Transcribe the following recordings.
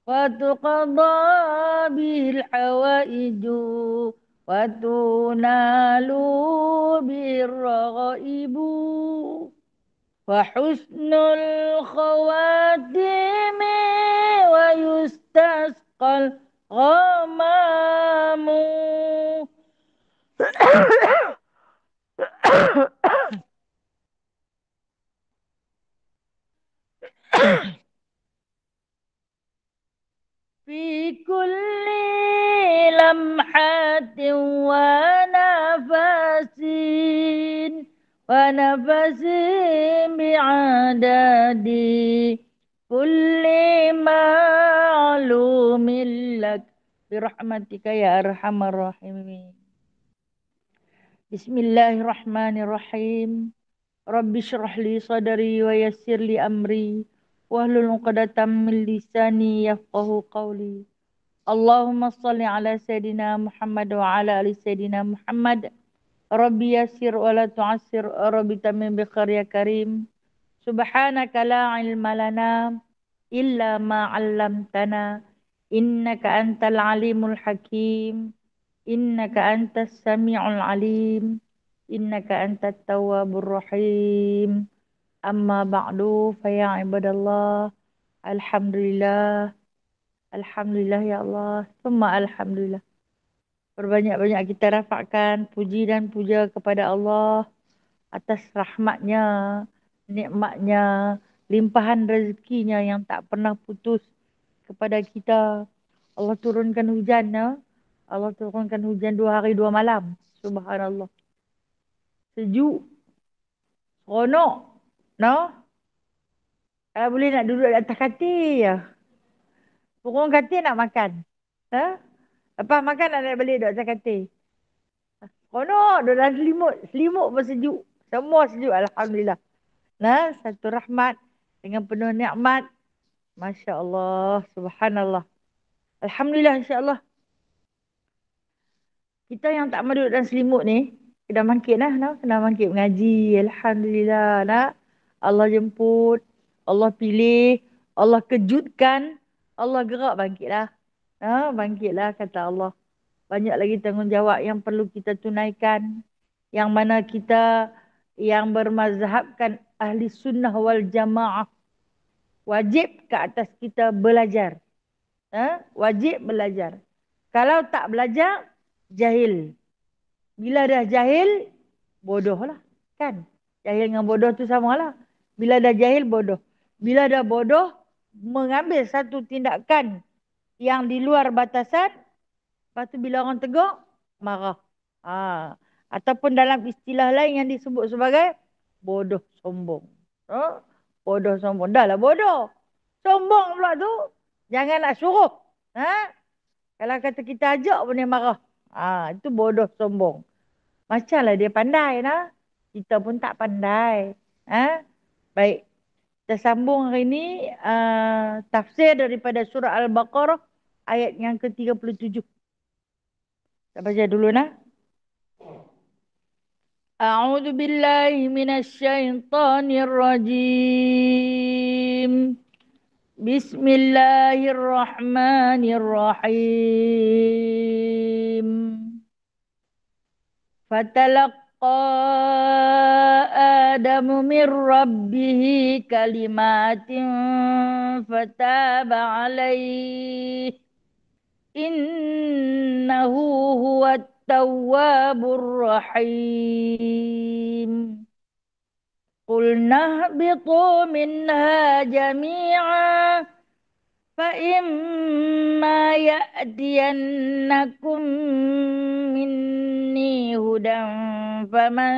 وتقضى به الحوائج وتنال به الرغائب وحسن الخواتم ويستسقى الغمام في كل لمحة ونفس بعدد كل معلوم لك برحمتك يا أرحم الراحمين. بسم الله الرحمن الرحيم. رب اشرح لي صدري ويسر لي أمري واحلل عقدة من لساني يفقهوا قولي. اللهم صل على سيدنا محمد وعلى آل سيدنا محمد. ربي يسر ولا تعسر، ربي تمم بخير يا كريم. سبحانك لا علم لنا إلا ما علمتنا إنك أنت العليم الحكيم. إنك أنت السميع العليم. إنك أنت التواب الرحيم. أما بعد فيا عباد الله، الحمد لله. Alhamdulillah ya Allah, summa alhamdulillah. Berbanyak-banyak kita rafakkan puji dan puja kepada Allah atas rahmatnya, nikmatnya, limpahan rezekinya yang tak pernah putus kepada kita. Allah turunkan hujannya. Allah turunkan hujan 2 hari 2 malam. Subhanallah. Sejuk, seronok. No? Kalau boleh nak duduk di atas katil ya. Turun katil nak makan. Ha? Lepas makan nak naik balik duduk atas katil. Seronok duduk dalam selimut. Selimut pun sejuk. Semua sejuk. Alhamdulillah. Nah, satu rahmat dengan penuh nikmat. Masya Allah. Subhanallah. Alhamdulillah insyaAllah. Kita yang tak mau duduk dalam selimut ni, kena bangkit lah. Nah. Kena bangkit mengaji. Alhamdulillah. Nah. Allah jemput. Allah pilih. Allah kejutkan. Allah gerak bangkitlah. Nah, bangkitlah kata Allah. Banyak lagi tanggungjawab yang perlu kita tunaikan. Yang mana kita yang bermazhabkan ahli sunnah wal jamaah. Wajib ke atas kita belajar. Wajib belajar. Kalau tak belajar, jahil. Bila dah jahil, bodoh lah. Kan? Jahil dengan bodoh tu sama lah. Bila dah jahil, bodoh. Bila dah bodoh, mengambil satu tindakan yang di luar batasan, lepas tu bila orang tegur, marah. Ataupun dalam istilah lain yang disebut sebagai bodoh sombong. Bodoh sombong. Dah lah bodoh. Sombong pula tu. Jangan nak suruh. Kalau kata kita ajak pun dia marah. Itu bodoh sombong. Macamlah dia pandai nah. Kita pun tak pandai. Baik. Kita sambung hari ini tafsir daripada surah Al-Baqarah ayat yang ke-37. Kita baca dulu nah. A'udzu billahi minasyaitonir rajim. Bismillahirrahmanirrahim. Fatalaqa Adamu min rabbihi kalimatin fataba alaihi innahu huwat tawwabur rahim. Qulna ihbitu minha jami'an فإما يأتينكم مني هدى فمن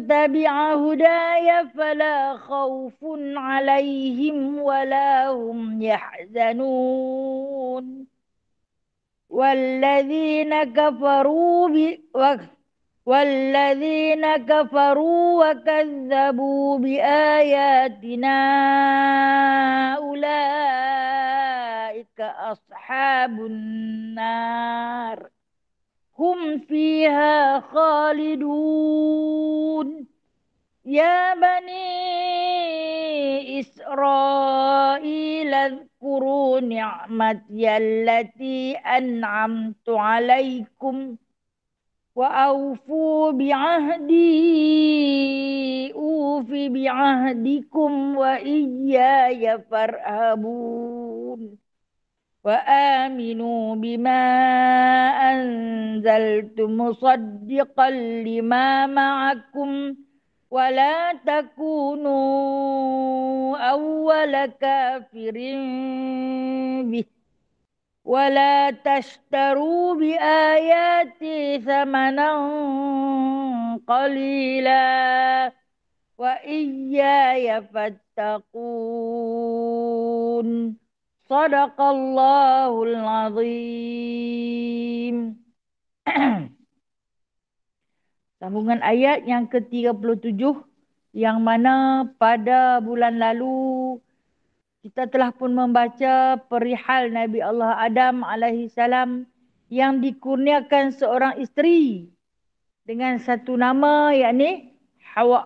تبع هداي فلا خوف عليهم ولا هم يحزنون والذين كفروا وكذبوا بآياتنا أولئك أصحاب النار هم فيها خالدون Ya Bani Israel اذكروا نعمتي التي أنعمت عليكم وأوفوا بعهدي أوف بعهدكم وإياي فارهبون وآمنوا بما أنزلت مصدقا لما معكم ولا تكونوا أول كافر به ولا تشتروا بآياتي ثمنا قليلا وإياي فاتقون صدق الله العظيم. Sambungan ayat yang ke-37 yang mana pada bulan lalu kita telah pun membaca perihal Nabi Allah Adam alaihi salam yang dikurniakan seorang isteri dengan satu nama yakni Hawa.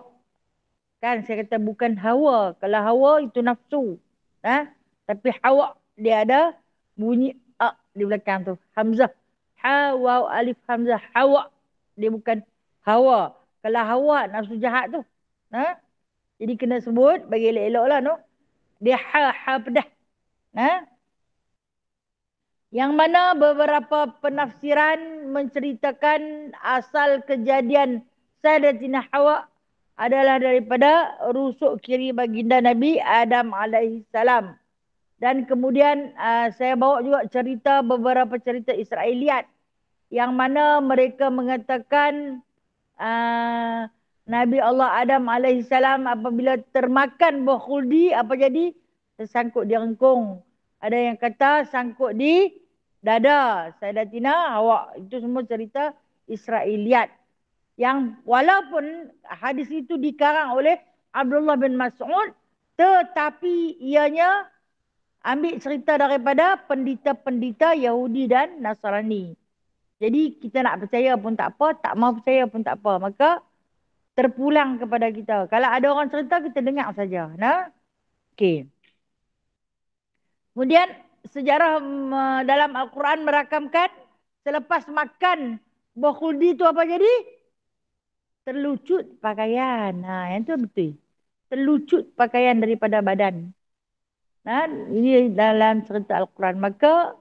Kan saya kata bukan Hawa. Kalau Hawa itu nafsu. Tapi Hawa dia ada bunyi A di belakang tu. Hamzah. Ha, waw, alif, hamzah. Hawa. Dia bukan Hawa. Kalau Hawa nafsu jahat tu. Jadi kena sebut bagi elok-elok lah. No? Dia ha pedah. Yang mana beberapa penafsiran menceritakan asal kejadian Sayyidatina Hawa adalah daripada rusuk kiri baginda Nabi Adam alaihi salam. Dan kemudian saya bawa juga cerita beberapa cerita Israeliat yang mana mereka mengatakan Nabi Allah Adam alaihi salam apabila termakan buah khuldi apa jadi? Tersangkut di rengkung. Ada yang kata sangkut di dada Sayyidatina Hawa. Itu semua cerita Israeliat. Yang walaupun hadis itu dikarang oleh Abdullah bin Mas'ud, tetapi ianya ambil cerita daripada pendeta-pendeta Yahudi dan Nasrani. Jadi kita nak percaya pun tak apa, tak mau percaya pun tak apa. Maka terpulang kepada kita. Kalau ada orang cerita, kita dengar saja. Okey. Kemudian sejarah dalam Al-Quran merakamkan selepas makan buah khuldi itu apa jadi? Terlucut pakaian. Yang tu betul. Terlucut pakaian daripada badan. Ini dalam cerita Al-Quran. Maka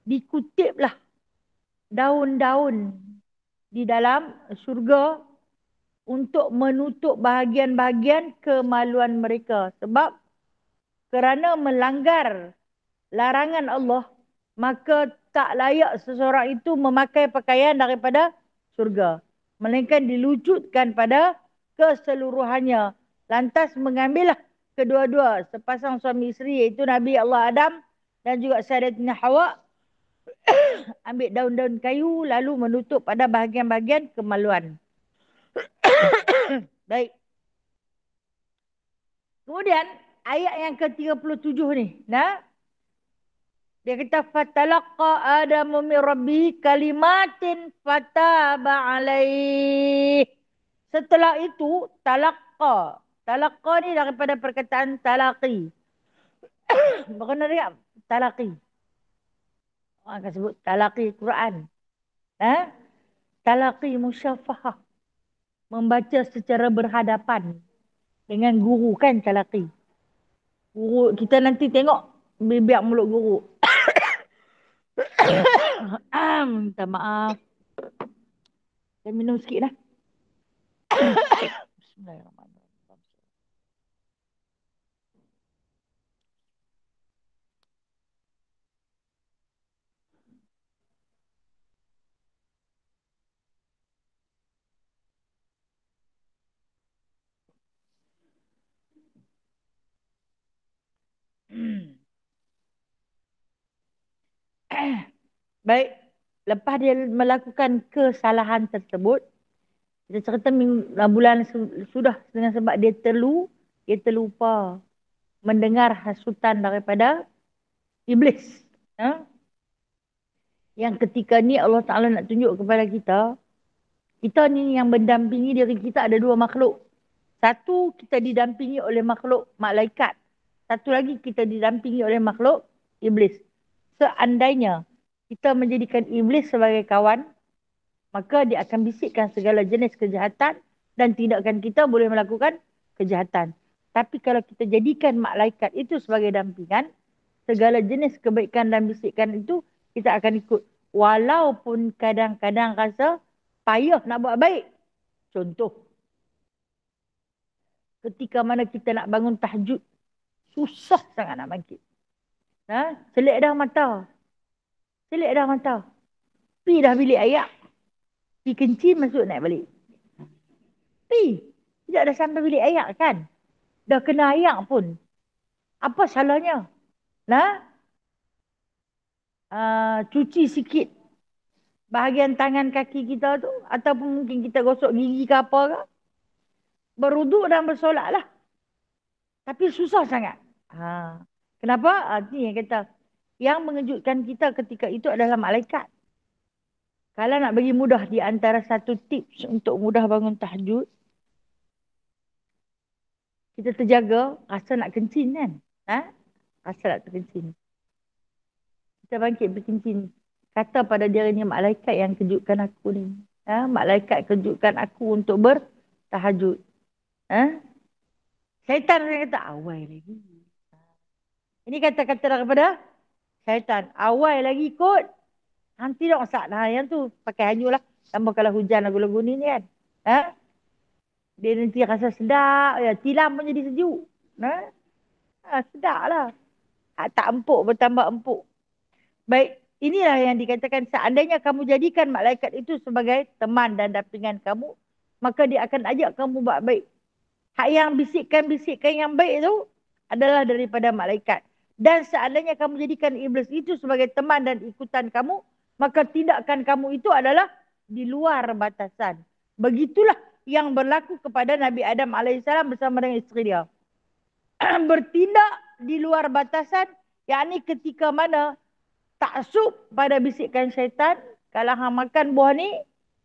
dikutiplah daun-daun di dalam syurga untuk menutup bahagian-bahagian kemaluan mereka. Sebab kerana melanggar larangan Allah, maka tak layak seseorang itu memakai pakaian daripada syurga. Melainkan dilucutkan pada keseluruhannya. Lantas mengambillah kedua-dua sepasang suami isteri iaitu Nabi Allah Adam dan juga Sayyidatina Hawa ambil daun-daun kayu lalu menutup pada bahagian-bahagian kemaluan. Baik. Kemudian ayat yang ke-37 ni. Dia kata fatalaqa Adamu min rabbi kalimatin fataba alaih. Setelah itu talaqqa. Talaqqa ni daripada perkataan talaqi. Berkena dia talaqi. Orang akan sebut talaqi Quran. Talaqi musyafahah. Membaca secara berhadapan dengan guru kan talaqi. Guru kita nanti tengok bibir mulut guru. Minta maaf. Saya minum sikit dah. Bismillahirrahmanirrahim. Baik, lepas dia melakukan kesalahan tersebut, kita cerita bulan sudah dengan sebab dia terlupa mendengar hasutan daripada iblis. Yang ketika ni Allah Ta'ala nak tunjuk kepada kita, kita ni yang mendampingi diri kita ada dua makhluk. Satu, kita didampingi oleh makhluk malaikat. Satu lagi, kita didampingi oleh makhluk iblis. Seandainya kita menjadikan iblis sebagai kawan, maka dia akan bisikkan segala jenis kejahatan dan tindakan kita boleh melakukan kejahatan. Tapi kalau kita jadikan malaikat itu sebagai dampingan, segala jenis kebaikan dan bisikan itu kita akan ikut. Walaupun kadang-kadang rasa payah nak buat baik. Contoh, ketika mana kita nak bangun tahajud, susah sangat nak bangkit. Selik dah mata. Selik dah mata. Pi dah bilik ayak. Pi kencing masuk naik balik. Pi. Tidak dah sampai bilik ayak kan. Dah kena ayak pun. Apa salahnya? Cuci sikit bahagian tangan kaki kita tu. Ataupun mungkin kita gosok gigi ke apa ke. Beruduk dan bersolat lah. Tapi susah sangat. Kenapa? Ni yang kata. Yang mengejutkan kita ketika itu adalah malaikat. Kalau nak bagi mudah di antara satu tips untuk mudah bangun tahajud, kita terjaga rasa nak kencing kan. Rasa nak terkencing. Kita bangkit berkencing. Kata pada diri ni, malaikat yang kejutkan aku ni. Malaikat kejutkan aku untuk bertahajud. Syaitan kata, awal lagi. Ini kata-kata daripada syaitan. Awal lagi kot. Nanti dah masak. Yang tu pakai hanyut lah. Tambah kalau hujan lagu-lagu ni kan. Dia nanti rasa sedap. Tilam pun jadi sejuk. Sedap lah. Tak empuk bertambah empuk. Baik. Inilah yang dikatakan, seandainya kamu jadikan malaikat itu sebagai teman dan dampingan kamu, maka dia akan ajak kamu buat baik. Hak yang bisikan-bisikan yang baik itu adalah daripada malaikat. Dan seandainya kamu jadikan iblis itu sebagai teman dan ikutan kamu, maka tindakan kamu itu adalah di luar batasan. Begitulah yang berlaku kepada Nabi Adam AS bersama dengan isteri dia. Bertindak di luar batasan, yakni ketika mana taksub pada bisikan syaitan, kalau hang makan buah ni,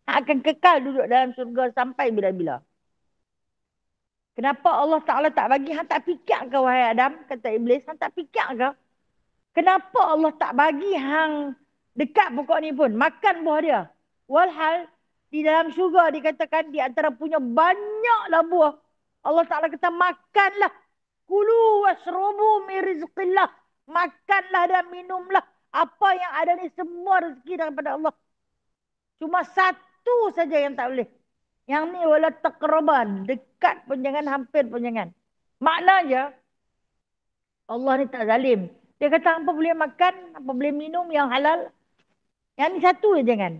hang akan kekal duduk dalam syurga sampai bila-bila. Kenapa Allah Ta'ala tak bagi? Hang tak fikir ke wahai Adam? Kata iblis, hang tak fikir ke? Kenapa Allah tak bagi hang dekat pokok ni pun? Makan buah dia. Walhal di dalam syurga dikatakan di antara punya banyaklah buah. Allah Ta'ala kata makanlah. Kulu wasrubu min rizqillah. Makanlah dan minumlah. Apa yang ada ni semua rezeki daripada Allah. Cuma satu saja yang tak boleh. Yang ni wala taqraban. Dekat pun jangan, hampir pun jangan. Maknanya, Allah ni tak zalim. Dia kata apa boleh makan, apa boleh minum yang halal. Yang ni satu je jangan.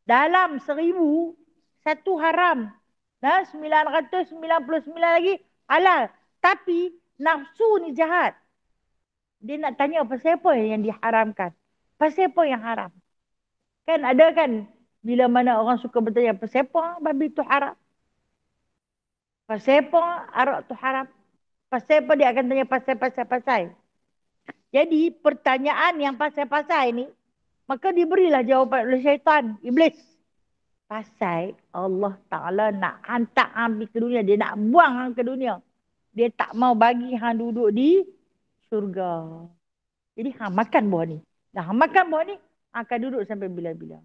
Dalam 1000, satu haram. 999 lagi halal. Tapi nafsu ni jahat. Dia nak tanya pasal apa yang diharamkan. Pasal apa yang haram. Kan ada kan, bila mana orang suka bertanya, pasal apa babi tu haram? Pasal apa arak tu haram? Pasal apa dia akan tanya pasal. Jadi pertanyaan yang pasal ni, maka diberilah jawapan oleh syaitan, iblis. Pasal Allah Ta'ala nak hantar hang ke dunia. Dia nak buang hang ke dunia. Dia tak mau bagi hang duduk di syurga. Jadi hang makan buah ni. Dah hang makan buah ni, akan duduk sampai bila-bila.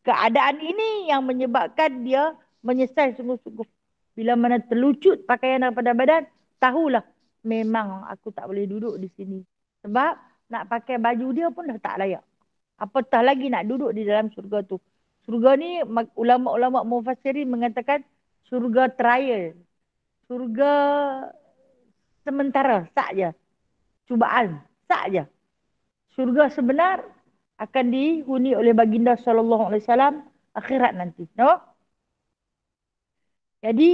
Keadaan ini yang menyebabkan dia menyesal sungguh-sungguh. Bila mana terlucut pakaian daripada badan, tahulah memang aku tak boleh duduk di sini. Sebab nak pakai baju dia pun dah tak layak. Apatah lagi nak duduk di dalam syurga tu. Syurga ni ulama-ulama mufassirin mengatakan syurga trial. Syurga sementara saja. Cubaan saja. Syurga sebenar akan dihuni oleh baginda SAW akhirat nanti. Jadi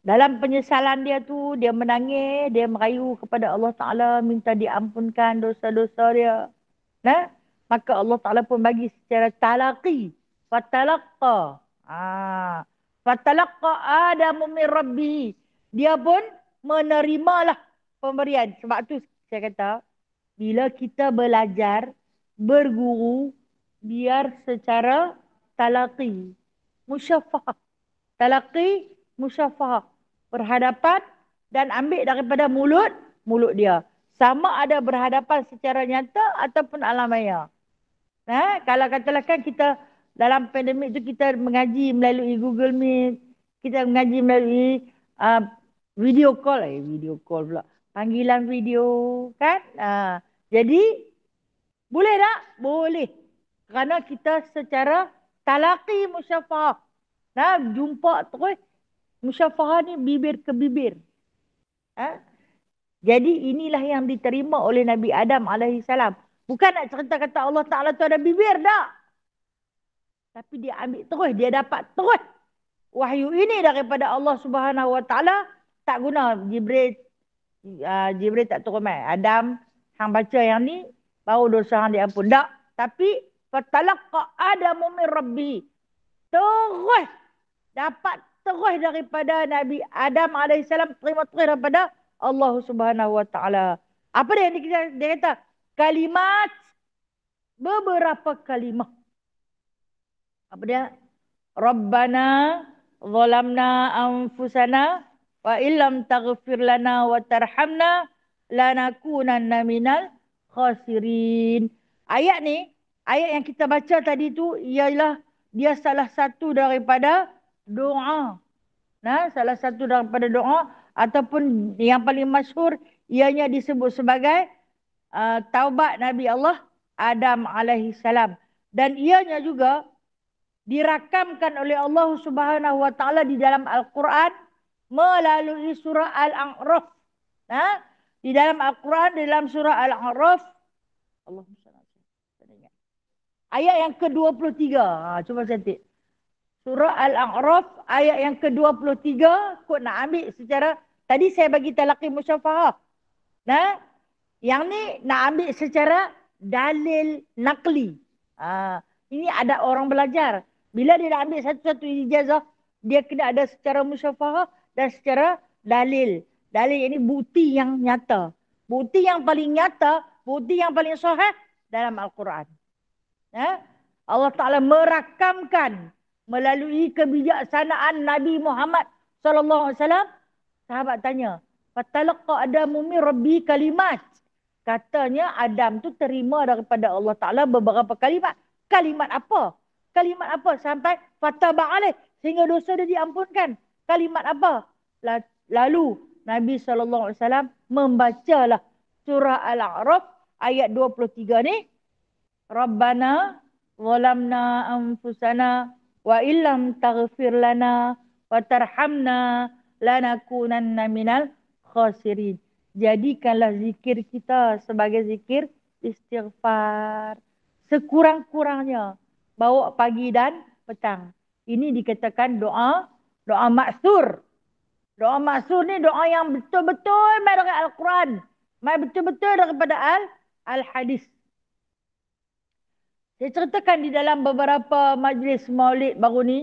dalam penyesalan dia tu, dia menangis, dia merayu kepada Allah Ta'ala, minta diampunkan dosa-dosa dia. Maka Allah Ta'ala pun bagi secara talaqi. Fatalaqqa. Fatalaqqa Adamu min Rabbi. Dia pun menerimalah pemberian. Sebab tu saya kata, bila kita belajar, berguru, biar secara talaqi. Musyafah. Talaqi musyafahah. Berhadapan dan ambil daripada mulut dia. Sama ada berhadapan secara nyata ataupun alam maya. Kalau katalah kan kita dalam pandemik tu kita mengaji melalui Google Meet, kita mengaji melalui video call pula. Panggilan video kan? Jadi boleh tak? Boleh. Kerana kita secara talaqi musyafahah. Jumpa terus musyafahah ni bibir ke bibir. Jadi inilah yang diterima oleh Nabi Adam alaihissalam. Bukan nak cerita kata Allah Ta'ala tu ada bibir tak. Tapi dia ambil terus, dia dapat terus wahyu ini daripada Allah Subhanahu Wa Ta'ala. Tak guna Jibril tak turun mai. Adam hang baca yang ni baru dosa hang diampun. Tak. Tapi fatalaqa Adamu min Rabbi. Terus dapat terus daripada Nabi Adam alaihissalam, terima terus daripada Allah Subhanahu Wa Ta'ala. Apa dia kata? Kalimat, beberapa kalimah. Apa dia? Rabbana zalamna anfusana wa illam taghfir lana wa tarhamna lanakunanna minal khasirin. Ayat ni, ayat yang kita baca tadi tu ialah dia salah satu daripada doa. Salah satu daripada doa ataupun yang paling masyhur ianya disebut sebagai taubat Nabi Allah Adam alaihissalam. Dan ianya juga dirakamkan oleh Allah Subhanahu Wa Ta'ala di dalam Al-Quran melalui surah Al-A'raf. Di dalam Al-Quran, di dalam surah Al-A'raf, ayat yang ke-23. Cuba cantik. Surah Al-A'raf ayat yang ke-23. Kau nak ambil secara, tadi saya bagi talaqi musyafahah. Yang ni nak ambil secara dalil naqli. Ini ada orang belajar. Bila dia nak ambil satu-satu ijazah, dia kena ada secara musyafahah dan secara dalil. Dalil ini bukti yang nyata. Bukti yang paling nyata, bukti yang paling sahih dalam Al-Quran. Allah Ta'ala merakamkan melalui kebijaksanaan Nabi Muhammad sallallahu alaihi wasallam. Sahabat tanya, "Fatalaqa Adamu min Rabbi kalimat." Katanya Adam tu terima daripada Allah Ta'ala beberapa kalimat. Kalimat apa? Kalimat apa? Sampai fataba alaih, sehingga dosa dia diampunkan. Kalimat apa? Lalu Nabi SAW membacalah surah Al-A'raf ayat 23 ni. Rabbana zalamna anfusana wa illam taghfir lana wa tarhamna lanakunanna minal khasirin. Jadikanlah zikir kita sebagai zikir istighfar. Sekurang-kurangnya bawa pagi dan petang. Ini dikatakan doa maksur. Doa maksur ni doa yang betul-betul mai dari Al-Quran. Mai betul-betul daripada Al-Hadis. Saya ceritakan di dalam beberapa majlis maulid baru ni,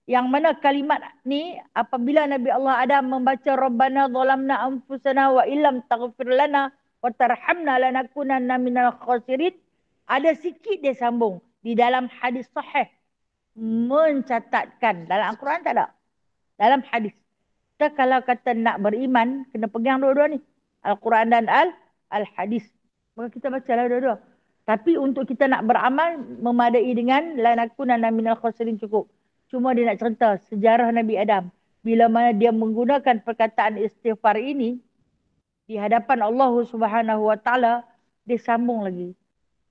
yang mana kalimat ni apabila Nabi Allah Adam membaca Rabbana zalamna anfusana wa illam taghfir lana wa tarhamna lanakunanna minal khasirin, ada sikit dia sambung di dalam hadis sahih mencatatkan. Dalam Al-Quran tak ada. Dalam hadis. Kita kalau kata nak beriman, kena pegang dua-dua ni. Al-Quran dan Al-Hadis. Maka kita bacalah dua-dua. Tapi untuk kita nak beramal, memadai dengan lanakunanna minal khasirin cukup. Cuma dia nak cerita sejarah Nabi Adam. Bila mana dia menggunakan perkataan istighfar ini, di hadapan Allah Subhanahu Wa Ta'ala, dia sambung lagi.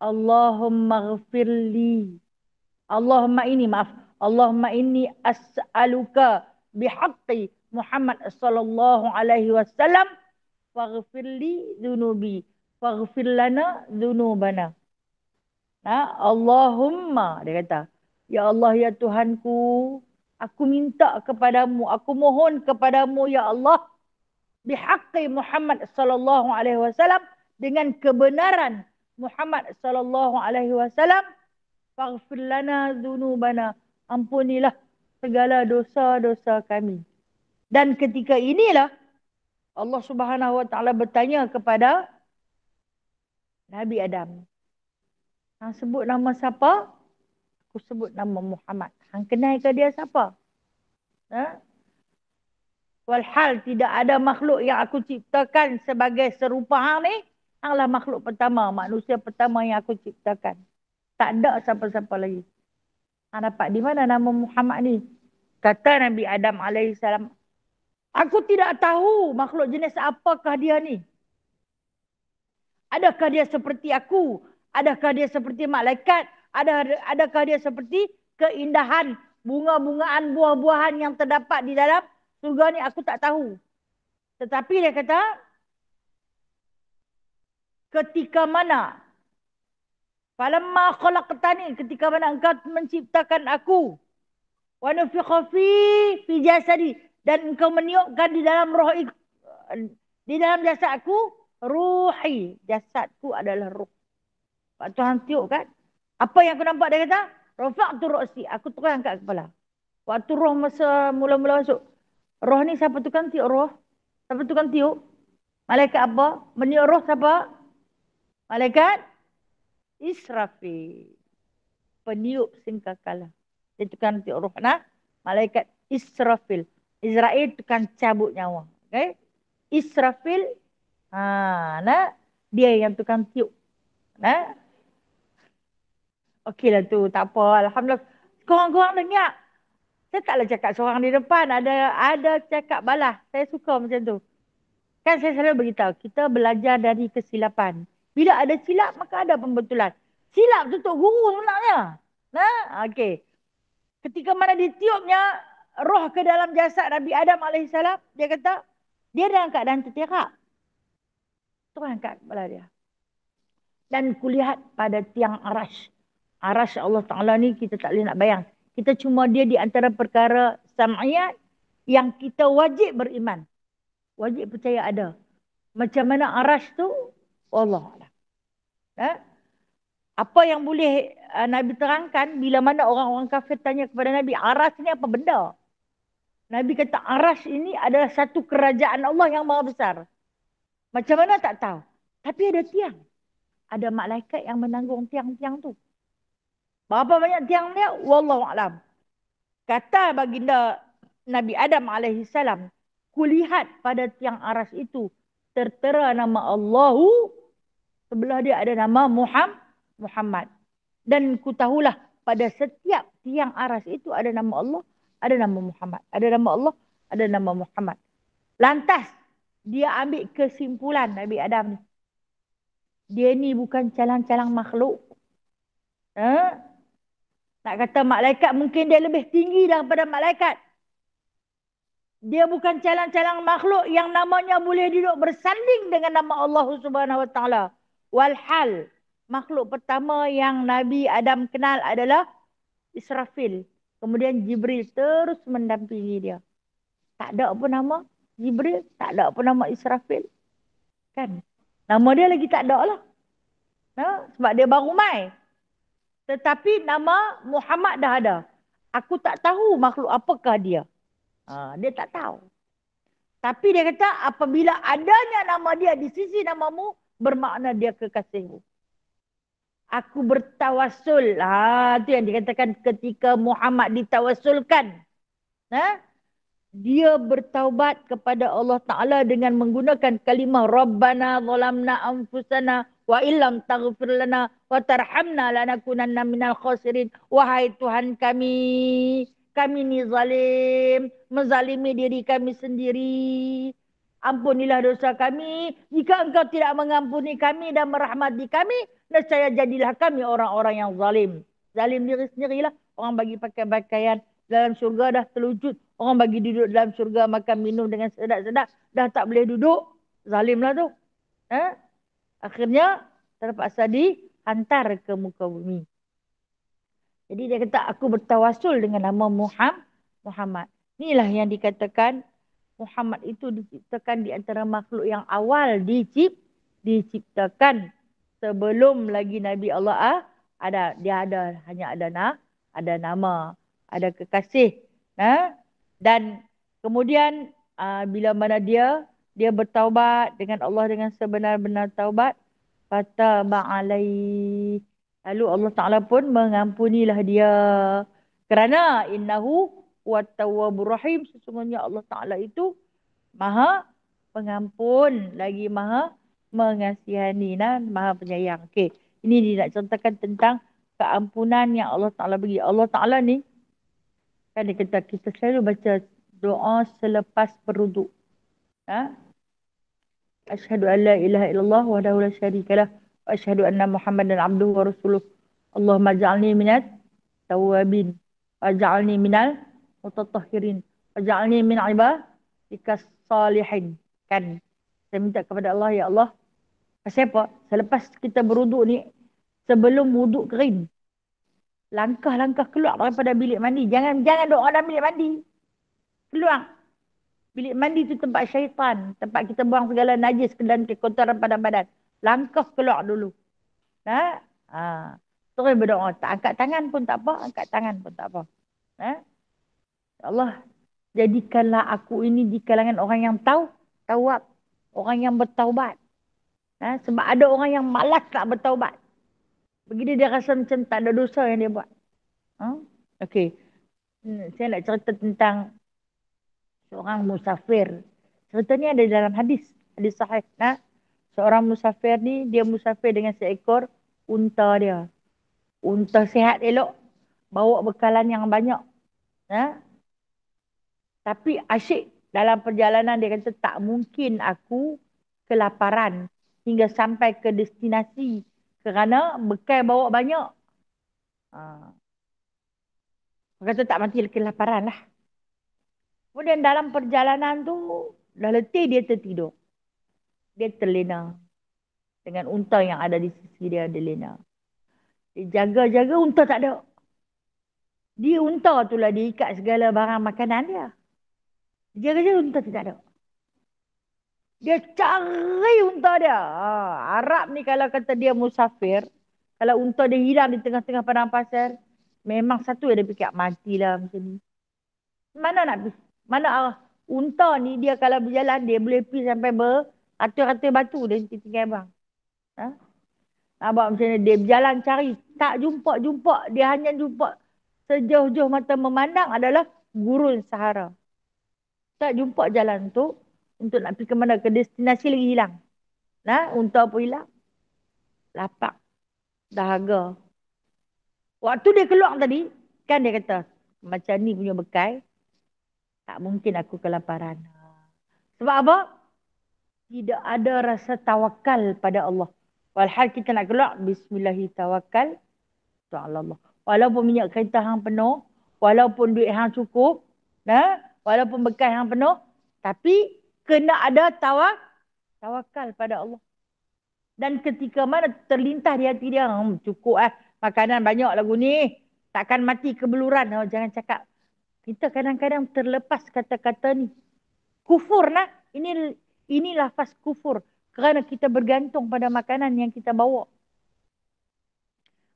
Allahumma ghafirli. Allahumma inni as'aluka bihaqqi Muhammad sallallahu alaihi wasallam faghfirli dhunubi faghfir lana dhunubana. Allahumma, dia kata, ya Allah, ya Tuhanku, aku minta kepadamu, aku mohon kepadamu ya Allah, bihaqqi Muhammad sallallahu alaihi wasallam, dengan kebenaran Muhammad sallallahu alaihi wasallam, faghfir lana dzunubana, ampunilah segala dosa-dosa kami. Dan ketika inilah Allah Subhanahu wa taala bertanya kepada Nabi Adam, hang sebut nama siapa? Aku sebut nama Muhammad. Hang kenal ke dia siapa? Ha? Walhal tidak ada makhluk yang aku ciptakan sebagai serupa hang ni. Hanglah makhluk pertama, manusia pertama yang aku ciptakan. Tak ada siapa-siapa lagi. Hang dapat di mana nama Muhammad ni? Kata Nabi Adam alaihissalam, aku tidak tahu makhluk jenis apakah dia ni. Adakah dia seperti aku? Adakah dia seperti malaikat? Adakah dia seperti keindahan bunga-bungaan, buah-buahan yang terdapat di dalam surga ni? Aku tak tahu. Tetapi dia kata, ketika mana? Falamma khalaqtani, ketika mana engkau menciptakan aku. Wa nufikha fi jasadi, dan engkau meniupkan di dalam roh, di dalam jasad aku, ruhi. Jasadku adalah ruh. Pak Tuhan tiup kan? Apa yang aku nampak dia kata? Rafa'tu ra'si, aku terus angkat kepala. Waktu roh masa mula-mula masuk. Roh ni siapa tukang tiup roh? Siapa tukang tiup? Malaikat apa? Meniup roh siapa? Malaikat Israfil. Peniup singkakala. Dia tukang tiup roh. Nah, malaikat Israfil. Israel tukang cabut nyawa. Okay? Israfil. Nah, dia yang tukang tiup. Nah. Okeylah tu, tak apa. Alhamdulillah. Korang-korang dengar. Saya taklah cakap seorang di depan. Ada cakap balas. Saya suka macam tu. Kan saya selalu beritahu, kita belajar dari kesilapan. Bila ada silap, maka ada pembetulan. Silap tu Tok Guru sebenarnya. Nah, okey. Ketika mana ditiupnya roh ke dalam jasad Nabi Adam alaihissalam, dia kata, dia dalam keadaan terterak. Tu angkat kepala dia. Dan kulihat pada tiang arash. Arash Allah Ta'ala ni kita tak boleh nak bayang. Kita cuma dia di antara perkara sam'iyat yang kita wajib beriman. Wajib percaya ada. Macam mana arash tu? Wallah. Apa yang boleh Nabi terangkan bila mana orang-orang kafir tanya kepada Nabi, arash ni apa benda? Nabi kata arash ini adalah satu kerajaan Allah yang maha besar. Macam mana tak tahu. Tapi ada tiang. Ada malaikat yang menanggung tiang-tiang tu. Berapa banyak tiang dia? Wallahualam. Kata baginda Nabi Adam alaihissalam, kulihat pada tiang aras itu tertera nama Allahu, sebelah dia ada nama Muhammad. Dan ku tahulah pada setiap tiang aras itu ada nama Allah, ada nama Muhammad. Ada nama Allah, ada nama Muhammad. Lantas dia ambil kesimpulan Nabi Adam ni. Dia ni bukan calang-calang makhluk. Nak kata malaikat mungkin dia lebih tinggi daripada malaikat. Dia bukan calang-calang makhluk yang namanya boleh duduk bersanding dengan nama Allah Subhanahu Wa Taala. Walhal makhluk pertama yang Nabi Adam kenal adalah Israfil. Kemudian Jibril terus mendampingi dia. Tak ada apa nama Jibril, tak ada apa nama Israfil. Kan? Nama dia lagi tak ada lah. Sebab dia baru mai. Tetapi nama Muhammad dah ada. Aku tak tahu makhluk apakah dia. Dia tak tahu. Tapi dia kata apabila adanya nama dia di sisi namamu, bermakna dia kekasihmu. Aku bertawassul. Itu yang dikatakan ketika Muhammad ditawasulkan. Dia bertaubat kepada Allah Ta'ala dengan menggunakan kalimah Rabbana zalamna anfusana wa illam taghfir lana wa tarhamna lanakunanna minal khasirin. Wahai Tuhan kami ni zalim, menzalimi diri kami sendiri. Ampunilah dosa kami. Jika engkau tidak mengampuni kami dan merahmati kami, nescaya jadilah kami orang-orang yang zalim. Zalim diri sendirilah. Orang bagi pakaian dalam syurga dah terwujud. Orang bagi duduk dalam syurga, makan minum dengan sedap-sedap. Dah tak boleh duduk. Zalim lah tu. Akhirnya terpaksa dihantar ke muka bumi. Jadi dia kata aku bertawasul dengan nama Muhammad. Inilah yang dikatakan Muhammad itu diciptakan di antara makhluk yang awal diciptakan. Sebelum lagi Nabi Allah ada. Dia hanya ada nama. Ada kekasih. Dan kemudian bila mana dia bertaubat dengan Allah dengan sebenar-benar taubat, fataba alaihi, lalu Allah Ta'ala pun mengampunilah dia. Kerana innahu huwat tawwabur rahim. Sesungguhnya Allah Ta'ala itu maha pengampun, lagi maha mengasihani dan maha penyayang. Okey, ini dia nak ceritakan tentang keampunan yang Allah Ta'ala bagi. Allah Ta'ala ni, kan dia kata kita selalu baca doa selepas berwuduk. Ha? Asyhadu an la ilaha illallah wahdahu la syarikalah wa asyhadu anna Muhammadan abduhu wa rasuluh. Allahumma ja'alni minat tawabin waj'alni minal mutatahhirin waj'alni min ibadikas salihin. Kan saya minta kepada Allah, ya Allah, pasal apa? Selepas kita berwuduk ni, sebelum wuduk kering, langkah-langkah keluar daripada bilik mandi. Jangan doa dalam bilik mandi. Keluar. Bilik mandi tu tempat syaitan, tempat kita buang segala najis dan kekotoran pada badan. Langkah keluar dulu. Ha? Terus berdoa. Tak angkat tangan pun tak apa, angkat tangan pun tak apa. Ha? Ya Allah, jadikanlah aku ini di kalangan orang yang tawab, orang yang bertaubat. Ha? Sebab ada orang yang malas nak bertaubat. Begitu dia rasa macam tak ada dosa yang dia buat. Ha? Okey. Saya nak cerita tentang seorang musafir. Cerita ni ada dalam hadis sahih. Nah, seorang musafir ni, dia musafir dengan seekor unta dia. Unta sihat elok, bawa bekalan yang banyak. Nah, tapi asyik dalam perjalanan dia kata tak mungkin aku kelaparan hingga sampai ke destinasi kerana bekal bawa banyak. Dia kata tak mati kelaparan lah. Kemudian dalam perjalanan tu, dah letih dia tertidur. Dia terlena dengan unta yang ada di sisi dia, dia lena. Dia jaga-jaga, unta tak ada. Dia unta tu lah dia ikat segala barang makanan dia. Dia jaga-jaga, unta tidak ada. Dia cari unta dia. Arab ni kalau kata dia musafir, kalau unta dia hilang di tengah-tengah padang pasir, memang satu dia fikir matilah macam ni. Mana nak pergi? Mana arah? Unta ni dia kalau berjalan, dia boleh pergi sampai beratus-ratus batu dia tinggal bang. Ha? Nak buat macam ni, dia berjalan cari, tak jumpa. Dia hanya jumpa sejauh-jauh mata memandang adalah gurun Sahara. Tak jumpa jalan tu untuk nak pergi ke mana, ke destinasi lagi hilang. Nah, unta pun hilang. Lapak, dahaga. Waktu dia keluar tadi, kan dia kata, macam ni punya bekal, tak mungkin aku kelaparan. Sebab apa? Tidak ada rasa tawakal pada Allah. Walhal kita nak keluar, bismillahirrahmanirrahim, Allah. Walaupun minyak kereta hang penuh, walaupun duit hang cukup, walaupun bekal hang penuh, tapi kena ada tawakal pada Allah. Dan ketika mana terlintas di hati dia, cukup makanan banyak lagu ni, takkan mati kebeluran. Jangan cakap. Kita kadang-kadang terlepas kata-kata ni. Kufur nak. Ini lafaz kufur. Kerana kita bergantung pada makanan yang kita bawa.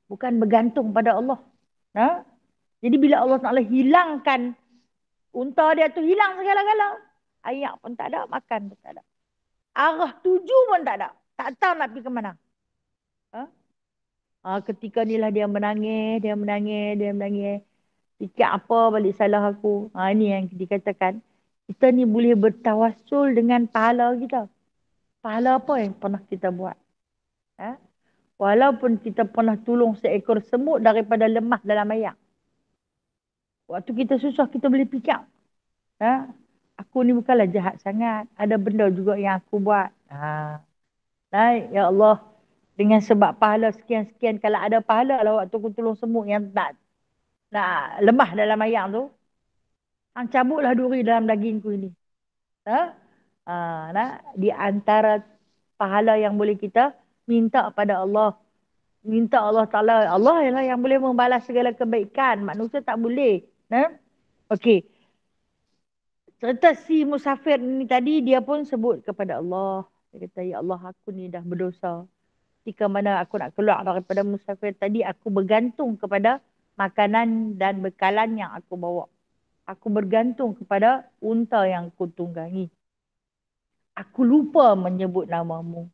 Bukan bergantung pada Allah. Jadi bila Allah Ta'ala hilangkan unta dia tu, hilang segala-gala. Ayak pun tak ada, makan pun tak ada. Arah tuju pun tak ada. Tak tahu nak pergi ke mana. Ketika inilah dia menangis. Fikir apa balik salah aku. Ini yang dikatakan. Kita ni boleh bertawassul dengan pahala kita. Pahala apa yang pernah kita buat. Walaupun kita pernah tolong seekor semut daripada lemah dalam air. Waktu kita susah, kita boleh fikir. Aku ni bukanlah jahat sangat. Ada benda juga yang aku buat. Ya Allah. Dengan sebab pahala sekian-sekian. Kalau ada pahala lah waktu aku tolong semut yang nak lemah dalam air tu. Hang cabutlah duri dalam dagingku ini. Di antara pahala yang boleh kita minta pada Allah. Minta Allah Ta'ala. Allah ialah yang boleh membalas segala kebaikan. Manusia tak boleh. Okey. Cerita si musafir ni tadi, dia pun sebut kepada Allah. Dia kata, ya Allah, aku ni dah berdosa. Ketika mana aku nak keluar daripada musafir tadi, aku bergantung kepada makanan dan bekalan yang aku bawa. Aku bergantung kepada unta yang aku tunggangi. Aku lupa menyebut namamu.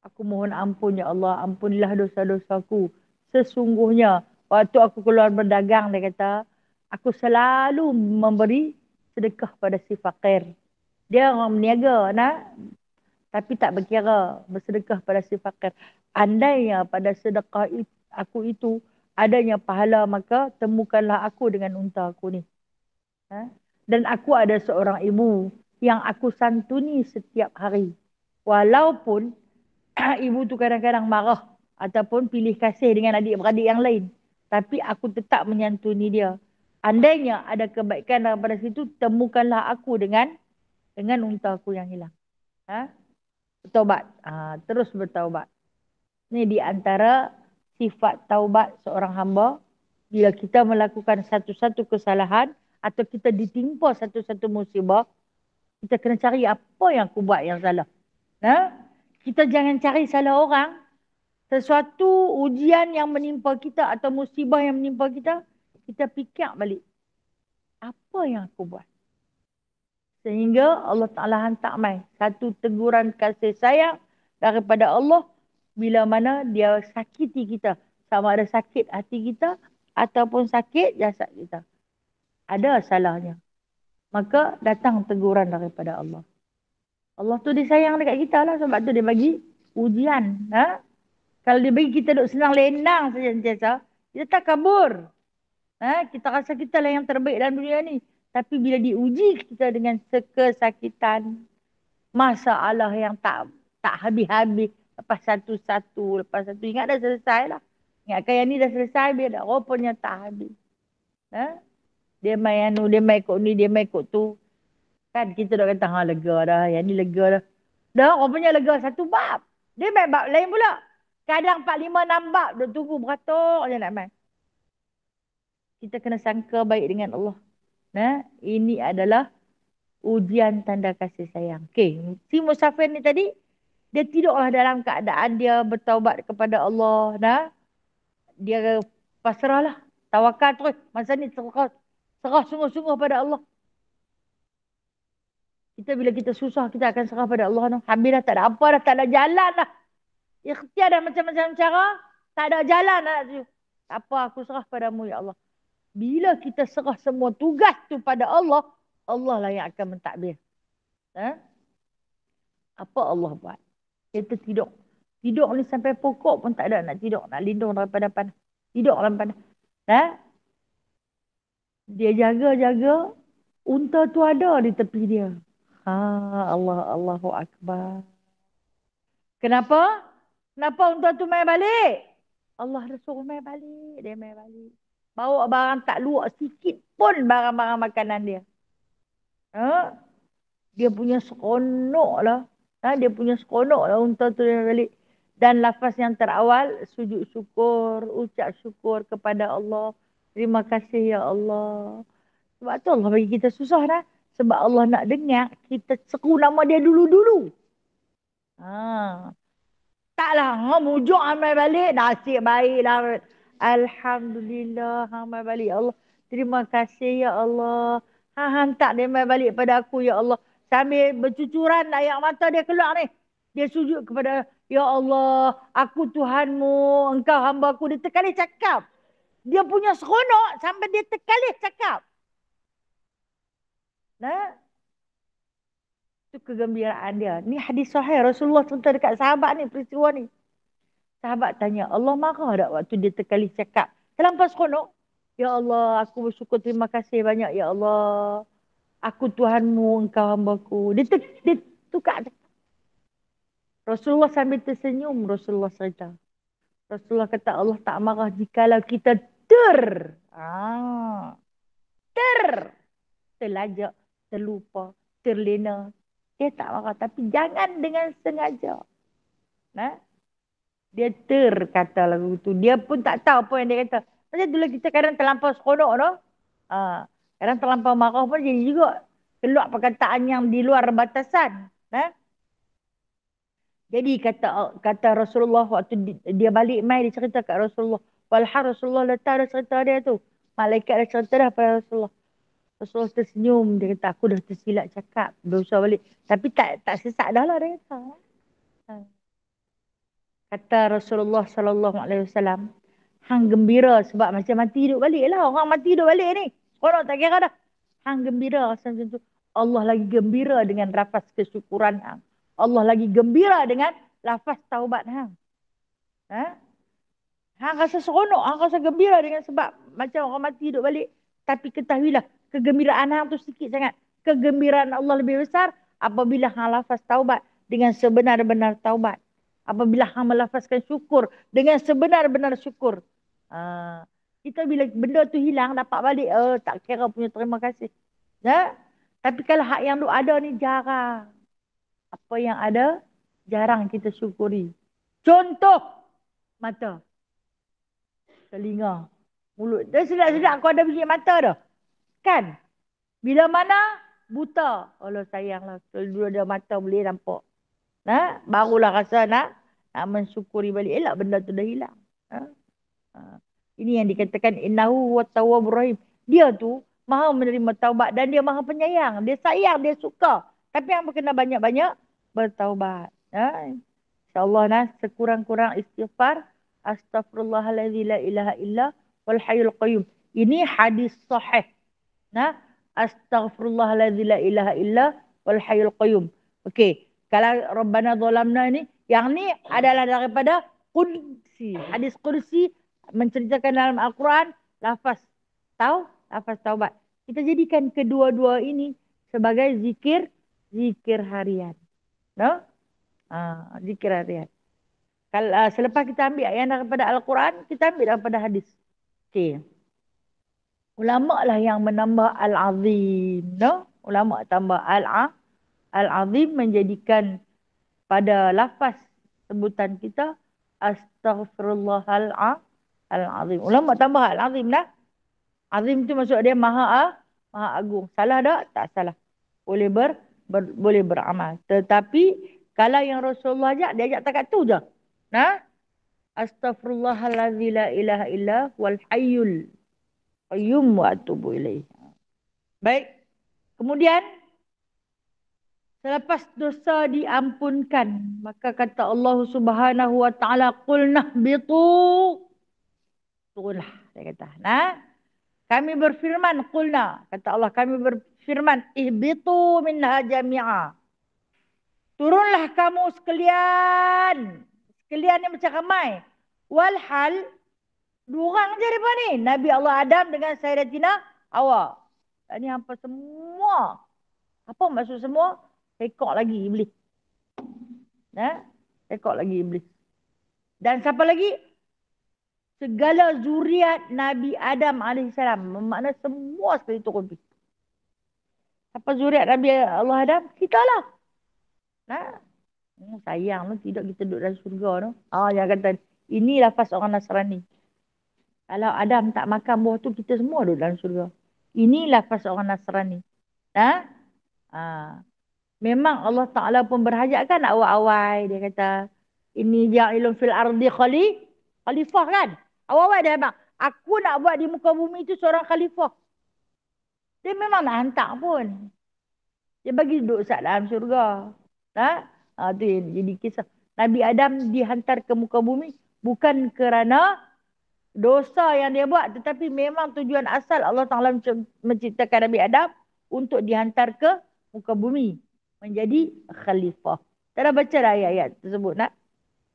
Aku mohon ampun, ya Allah. Ampunilah dosa-dosaku. Sesungguhnya, waktu aku keluar berdagang, dia kata, Aku selalu memberi sedekah pada si fakir. Dia orang berniaga, tapi tak berkira bersedekah pada si fakir. Andainya pada sedekah aku itu adanya pahala, maka temukanlah aku dengan unta aku ni. Dan aku ada seorang ibu yang aku santuni setiap hari. Walaupun ibu tu kadang-kadang marah ataupun pilih kasih dengan adik-beradik yang lain. Tapi aku tetap menyantuni dia. Andainya ada kebaikan daripada situ, temukanlah aku dengan unta aku yang hilang. Bertaubat. Terus bertaubat. Ini di antara sifat taubat seorang hamba. Bila kita melakukan satu-satu kesalahan atau kita ditimpa satu-satu musibah, kita kena cari apa yang aku buat yang salah. Kita jangan cari salah orang. Sesuatu ujian yang menimpa kita atau musibah yang menimpa kita, kita fikir balik. Apa yang aku buat? Sehingga Allah Ta'ala hantar mai satu teguran kasih sayang daripada Allah bila mana dia sakiti kita. Sama ada sakit hati kita ataupun sakit jasad kita. Ada salahnya. Maka datang teguran daripada Allah. Allah tu dia sayang dekat kita lah. Sebab tu dia bagi ujian. Kalau dia bagi kita duduk senang lenang saja sentiasa, kita tak kabur. Kita rasa kita lah yang terbaik dalam dunia ni. Tapi bila diuji kita dengan kesakitan, masalah yang tak habis-habis, lepas satu-satu, ingat dah selesai lah. Ingatkan yang ni dah selesai, biar dah rupanya tak habis. Dia main dia main ikut ni, dia main ikut tu. Kan kita dah kata, lega dah, yang ni lega dah. Dah rupanya lega satu bab. Dia main bab lain pula. Kadang 4, 5, 6 bab, dia tunggu beratur je nak main. Kita kena sangka baik dengan Allah. Ini adalah ujian tanda kasih sayang. Okey, si musafir ni tadi, dia tidaklah dalam keadaan dia bertaubat kepada Allah. Dia pasrahlah, tawakal terus. Masa ni serah sungguh-sungguh pada Allah. Bila kita susah, kita akan serah pada Allah. Habis dah tak ada apa dah, tak ada jalan dah. Ikhtiar dah macam-macam cara, tak ada jalan dah. Tak apa, aku serah padamu ya Allah. Bila kita serah semua tugas tu pada Allah, Allah lah yang akan mentadbir. Apa Allah buat? Kita tidur. Tidur ni sampai pokok pun tak ada nak tidur. Nak lindung daripada panas. Tidur dalam panas. Dia jaga-jaga. Unta tu ada di tepi dia. Allahu Akbar. Kenapa? Kenapa unta tu main balik? Allah dah suruh main balik. Dia main balik. Bawa barang tak luak sikit pun barang-barang makanan dia. Dia punya seronok lah. Dia punya seronok lah unta tu dia balik. Dan lafaz yang terawal, sujud syukur, ucap syukur kepada Allah. Terima kasih ya Allah. Sebab tu Allah bagi kita susah dah. Sebab Allah nak dengar kita seru nama dia dulu-dulu. Taklah, mujuk amal balik, nasib baiklah. Alhamdulillah, amal balik. Allah, terima kasih ya Allah. Hantar dia amal balik pada aku ya Allah. Sambil bercucuran air mata dia keluar ni. Dia sujud kepada, ya Allah, aku Tuhanmu, engkau hamba aku. Dia terkali cakap. Dia punya seronok sampai dia terkali cakap. Itu kegembiraan dia. Ni hadis sahih Rasulullah cerita dekat sahabat ni, peristiwa ni. Sahabat tanya, Allah marah tak waktu dia terkali cakap? Terlampau seronok. Ya Allah, aku bersyukur, terima kasih banyak ya Allah. Aku Tuhanmu, engkau hambaku. Dia tukar. Rasulullah sambil tersenyum, Rasulullah cerita. Rasulullah kata Allah tak marah jikalau kita terlajak, terlupa, terlena. Dia tak marah. Tapi jangan dengan sengaja. Dia terkata lagu tu. Dia pun tak tahu apa yang dia kata. Macam dulu kita kadang terlampau seronok. Kadang terlampau marah pun jadi juga. Keluar perkataan yang di luar batasan. Jadi kata Rasulullah waktu dia balik mai, dia cerita kat Rasulullah. Walhal Rasulullah letak dah cerita dia tu. Malaikat dah cerita dah pada Rasulullah. Rasulullah tersenyum. Dia kata, aku dah tersilap cakap. Berusaha balik. Tapi tak sesak dah lah dia kata. Kata Rasulullah SAW, hang gembira sebab macam mati hidup balik lah. Orang mati hidup balik ni. Seronok tak kira dah. Hang gembira rasa macam tu. Allah lagi gembira dengan lafaz kesyukuran hang. Allah lagi gembira dengan lafaz taubat hang. Ha? Hang rasa seronok, hang rasa gembira dengan sebab macam orang mati hidup balik. Tapi ketahuilah, kegembiraan hang tu sikit sangat. Kegembiraan Allah lebih besar apabila hang lafaz taubat dengan sebenar-benar taubat. Apabila hang melafazkan syukur dengan sebenar-benar syukur. Kita bila benda tu hilang, dapat balik, tak kira punya terima kasih. Ya? Tapi kalau hak yang ada ni jarang. Apa yang ada, jarang kita syukuri. Contoh, mata. Telinga, mulut. Dan sedap-sedap kau ada biji mata dah. Kan? Bila mana buta. Allah sayanglah. Kalau dulu ada mata boleh nampak. Nah, barulah rasa nak mensyukuri balik. Elak benda tu dah hilang. Ini yang dikatakan innahu wa tawwabur rahim. Dia tu maha menerima taubat dan dia maha penyayang. Dia sayang, dia suka. Tapi yang kena banyak-banyak bertaubat. InsyaAllah nah, sekurang-kurang istighfar. Astaghfirullahaladzim la ilaha illa wal hayyul qayyum. Ini hadis sahih. Nah, astaghfirullahaladzim la ilaha illa wal hayyul qayyum. Okey, kalau Rabbana zalamna ni, yang ni adalah daripada qudsi. Hadis qudsi menceritakan dalam Al-Quran lafaz lafaz taubat. Kita jadikan kedua-dua ini sebagai zikir harian. No? Zikir harian. Kalau selepas kita ambil yang daripada Al-Quran, kita ambil daripada hadis. Okey. Ulama lah yang menambah al-azim, no? Ulama tambah al-azim menjadikan pada lafaz sebutan kita astaghfirullahalazim. Ulama tambah al-azim lah. Azim tu maksud dia maha agung. Salah tak? Tak salah. Boleh boleh beramal. Tetapi kalau yang Rasulullah ajak, dia ajak takat tu je. Nah, astaghfirullahaladzim la ilaha illa wal hayyul qayyum wa atubu ilaih. Baik. Kemudian selepas dosa diampunkan, maka kata Allah Subhanahu wa taala, qul nahbitu. Turunlah, dia kata. Nah, kami berfirman, qulna, kata Allah, kami berfirman, ihbitu minha jami'a. Turunlah kamu sekalian. Sekalian ni macam ramai. Walhal, dua orang je mereka ni. Nabi Allah Adam dengan Sayyidatina Hawa. Ini hampa semua. Apa maksud semua? Rekod lagi iblis. Rekod lagi iblis. Dan siapa lagi? Segala zuriat Nabi Adam AS. Bermakna semua sekali turun. Siapa zuriat Nabi Allah Adam? Kita lah. Sayang tu tidak kita duduk dalam surga tu. Yang kata ini lafaz orang Nasrani. Kalau Adam tak makan buah tu, kita semua duduk dalam surga. Ini lafaz orang Nasrani. Memang Allah Ta'ala pun berhajat kan awal-awal. Dia kata, ini ja'ilun fil ardi khalifah kan. Awal-awal dia abang, aku nak buat di muka bumi itu seorang khalifah. Dia memang nak hantar pun. Dia bagi duduk sat dalam surga. Itu jadi kisah. Nabi Adam dihantar ke muka bumi bukan kerana dosa yang dia buat, tetapi memang tujuan asal Allah Ta'ala menciptakan Nabi Adam untuk dihantar ke muka bumi. Menjadi khalifah. Kita dah baca dah ayat-ayat tersebut nak.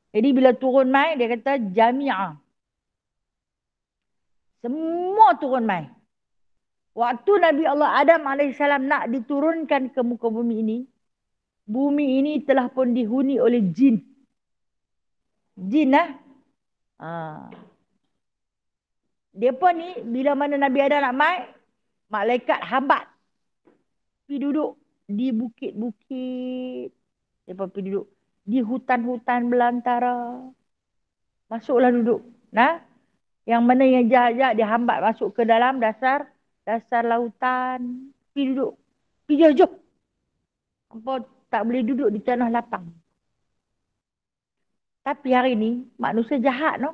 Jadi bila turun mai, dia kata jami'ah. Semua turun mai. Waktu Nabi Allah Adam AS nak diturunkan ke muka bumi ini telah pun dihuni oleh jin. Jin lah. Dia pun ni, bila mana Nabi Adam nak mai, malaikat hambat. Pergi duduk di bukit-bukit. Dia pun pergi duduk di hutan-hutan belantara. Masuklah duduk. Yang mana yang jahat-jahat dia hambat masuk ke dalam dasar lautan. Pergi duduk. Pergi jauh-jauh. Apa tak boleh duduk di tanah lapang. Tapi hari ni manusia jahat no.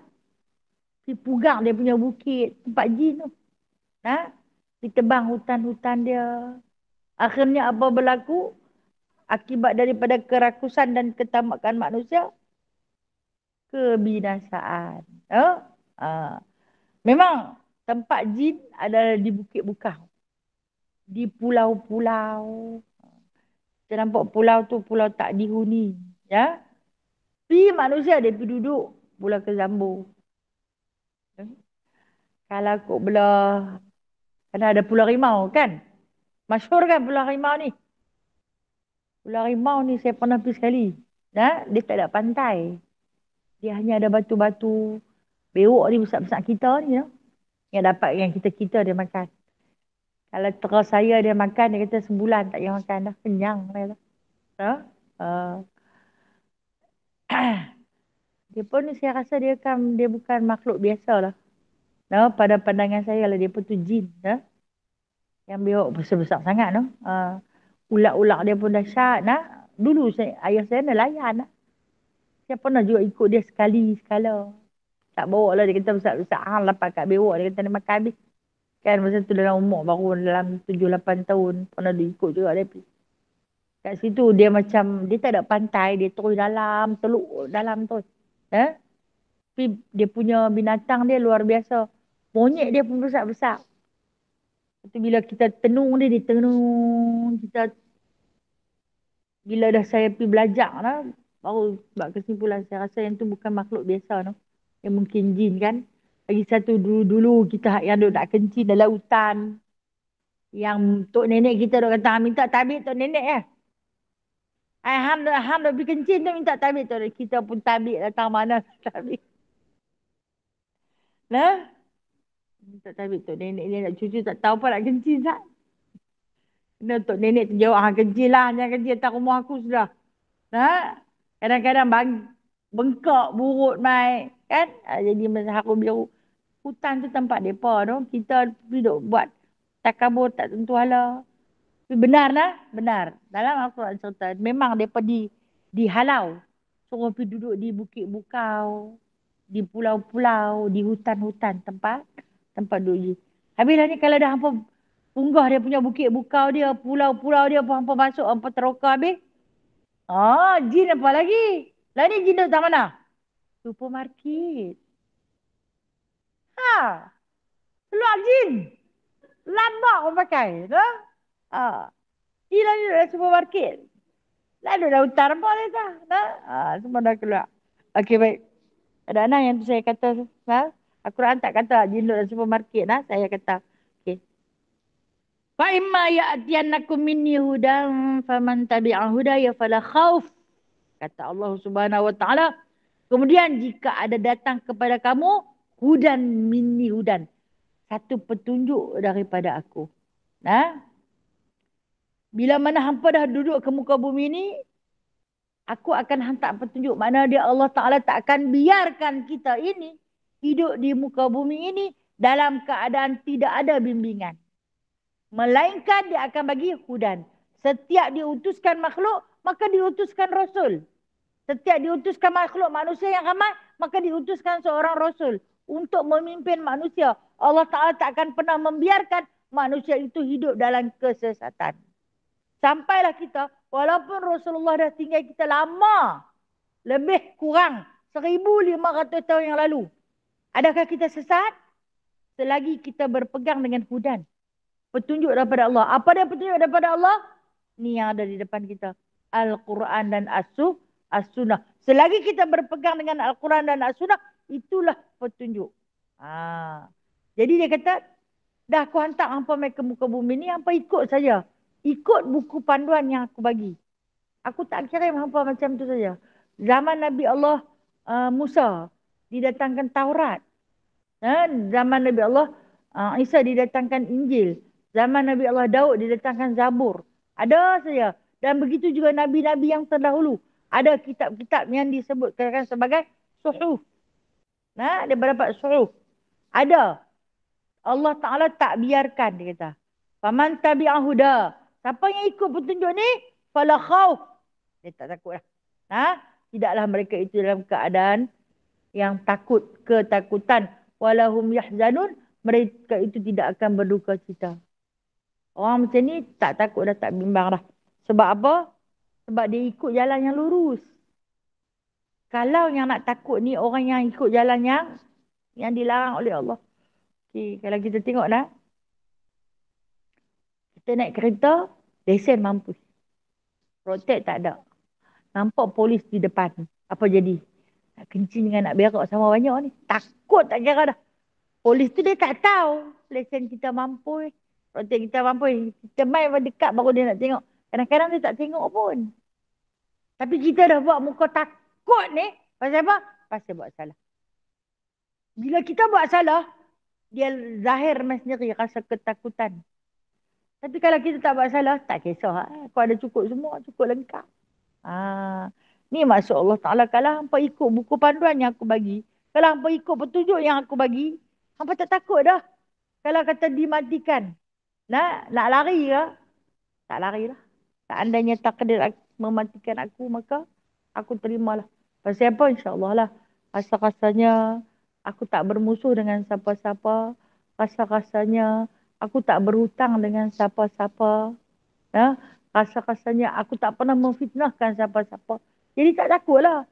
Pergi pugang dia punya bukit, tempat jin tu. Ditebang hutan-hutan dia. Akhirnya apa berlaku? Akibat daripada kerakusan dan ketamakan manusia, kebinasaan. Memang Tempat jin adalah di Bukit Bukau. Di pulau-pulau. Kita nampak pulau tu pulau tak dihuni. Ya. Pi manusia dia pergi duduk. Pulau Kezambu. Kalau kok belah. Karena ada Pulau Rimau kan. Masyhur kan Pulau Rimau ni. Pulau Rimau ni saya pernah pergi sekali. Ya. Dia tak ada pantai. Dia hanya ada batu-batu. Bewok ni besar-besar kita ni. Ya. Yang dapat yang kita dia makan. Kalau terus saya dia makan, dia kata sebulan tak payah makan dah. Kenyang. Dia kata. Ha? Dia pun saya rasa dia bukan makhluk biasa lah. No, pada pandangan saya lah dia pun tu jin. No? Yang biok besar-besar sangat. No? Ulat-ulat dia pun dahsyat. Nah? Dulu ayah saya nelayan. Nah? Saya pernah juga ikut dia sekali-sekala. Tak bawa lah dia kata besar-besar. Lepas kat bewok dia kata dia makan habis. Kan masa tu dalam umur baru dalam 7-8 tahun. Pernah dia ikut juga dia pergi. Kat situ dia macam, dia tak ada pantai, dia terus dalam, teluk dalam tu. Tapi dia punya binatang dia luar biasa. Monyet dia pun besar-besar. Lepas bila kita tenung dia tenung. Bila dah saya pergi belajar lah, baru buat kesimpulan. Saya rasa yang tu bukan makhluk biasa. No? Yang mungkin jin kan. Lagi satu dulu kita yang duduk nak kencing dalam hutan. Yang tok nenek kita duk kata, minta tabik tok nenek ya. Ham dah pergi kencing tu minta tabik tok. Kita pun tabik datang mana tabik. Nah, minta tabik tok nenek dia nak cucu tak tahu apa nak kencing tak. Kena tok nenek tu jawab, kencing lah, jangan kencing atas rumah aku sudah. Nah, kadang-kadang bengkak burut mai kan. Jadi masa harum biru. Hutan tu tempat depa tu. Kita duduk buat takabur tak tentu hala. Benar lah, benar. Dalam Al-Quran cerita, memang mereka dihalau. Suruh pergi duduk di Bukit Bukau, di pulau-pulau, di hutan-hutan tempat duduk. Habislah ni kalau dah hampa unggah dia punya Bukit Bukau dia, pulau-pulau dia, hampa masuk, hampa teroka habis. Jin apa lagi? Lah ni jin duduk tak mana? Supermarket. Keluar jin. Lambak orang pakai. Gila ni dalam supermarket. Lalu dah hutan apa dia tak? Semua dah keluar. Okey baik. Ada anak yang saya kata, Al-Quran tak kata jin dalam supermarket. Saya kata. Okey. Fa imma ya'tiyannakum minni hudan faman tabi'a hudaya fala khauf. Kata Allah Subhanahu wa taala. Kemudian jika ada datang kepada kamu hudan minni hudan. Satu petunjuk daripada aku. Bila mana hampa dah duduk ke muka bumi ni, aku akan hantar petunjuk. Mana dia Allah Ta'ala tak akan biarkan kita ini hidup di muka bumi ini dalam keadaan tidak ada bimbingan. Melainkan dia akan bagi hudan. Setiap diutuskan makhluk, maka diutuskan Rasul. Setiap diutuskan makhluk manusia yang ramai, maka diutuskan seorang Rasul. Untuk memimpin manusia. Allah Ta'ala tak akan pernah membiarkan manusia itu hidup dalam kesesatan. Sampailah kita, walaupun Rasulullah dah tinggal kita lama, lebih kurang 1,500 tahun yang lalu. Adakah kita sesat? Selagi kita berpegang dengan hudan. Petunjuk daripada Allah. Apa dia petunjuk daripada Allah? Ni yang ada di depan kita. Al-Quran dan As-Sunnah. Selagi kita berpegang dengan Al-Quran dan As-Sunnah, itulah petunjuk. Jadi dia kata, dah aku hantar hampa mai ke muka bumi ni, hampa ikut saja. Ikut buku panduan yang aku bagi. Aku tak kirim hampa macam tu saja. Zaman Nabi Allah Musa didatangkan Taurat. Zaman Nabi Allah Isa didatangkan Injil. Zaman Nabi Allah Daud didatangkan Zabur. Ada saja. Dan begitu juga Nabi-Nabi yang terdahulu. Ada kitab-kitab yang disebutkan sebagai suhuf. Dia berdapat suhuf. Ada. Allah Ta'ala tak biarkan, dia kata. Faman tabi'a huda. Siapa yang ikut petunjuk ni, fala khauf. Dia tak takut lah. Tidaklah mereka itu dalam keadaan yang takut, ketakutan. Walahum yahzanun. Mereka itu tidak akan berduka cita. Orang macam ni tak takut dah, tak bimbang dah. Sebab apa? Sebab dia ikut jalan yang lurus. Kalau yang nak takut ni orang yang ikut jalan yang dilarang oleh Allah. Okay, kalau kita tengok dah, kita naik kereta, lesen mampu. Protect tak ada. Nampak polis di depan. Apa jadi? Nak kencing dengan nak berak sama banyak ni. Takut tak kira dah. Polis tu dia tak tahu lesen kita mampu. Protect kita mampu. Kita main dekat baru dia nak tengok. Kadang-kadang dia tak tengok pun. Tapi kita dah buat muka takut ni. Pasal apa? Pasal buat salah. Bila kita buat salah, dia zahir sendiri rasa ketakutan. Tapi kalau kita tak buat salah, tak kisah. Kau ada cukup semua, cukup lengkap. Ni maksud Allah Ta'ala. Kalau hampa ikut buku panduan yang aku bagi, kalau hampa ikut petunjuk yang aku bagi, hampa tak takut dah. Kalau kata dimatikan, nak lari ke? Tak lari lah. Seandainya takdir mematikan aku, maka aku terimalah. Pasal apa? InsyaAllah lah. Rasa-rasanya aku tak bermusuh dengan siapa-siapa. Rasa-rasanya aku tak berhutang dengan siapa-siapa. Ya? Rasa-rasanya aku tak pernah memfitnahkan siapa-siapa. Jadi tak takutlah.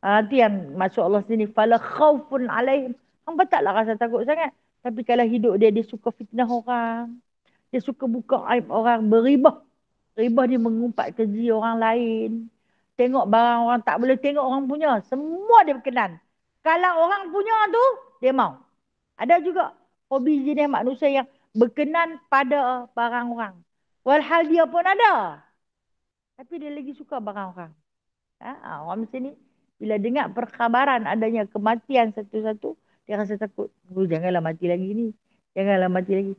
Itu yang maksud Allah sini. Fala khawfun alaihim. Hampa taklah rasa takut sangat. Tapi kalau hidup dia, dia suka fitnah orang. Dia suka buka aib orang. Beribah. Ribah dia mengumpat keji orang lain. Tengok barang orang tak boleh tengok orang punya. Semua dia berkenan. Kalau orang punya tu, dia mau. Ada juga hobi jenis manusia yang berkenan pada barang orang. Walhal dia pun ada. Tapi dia lagi suka barang orang. Orang macam ni, bila dengar perkhabaran adanya kematian satu-satu, dia rasa takut. Janganlah mati lagi ni. Janganlah mati lagi.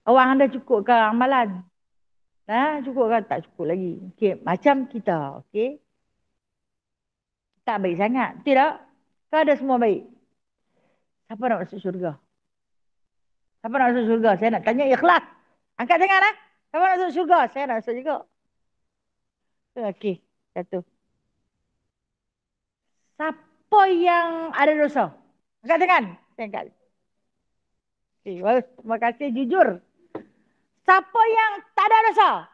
Awak anda cukup ke amalan? Cukup kan? Tak cukup lagi. Okay. Macam kita. Okay. Tak baik sangat. Tidak. Kau ada semua baik. Siapa nak masuk syurga? Siapa nak masuk syurga? Saya nak tanya ikhlas. Angkat tangan lah. Siapa nak masuk syurga? Saya nak masuk juga. Okey. Satu. Siapa yang ada dosa? Angkat tangan. Saya angkat. Okay. Terima kasih. Jujur. Siapa yang tak ada dosa?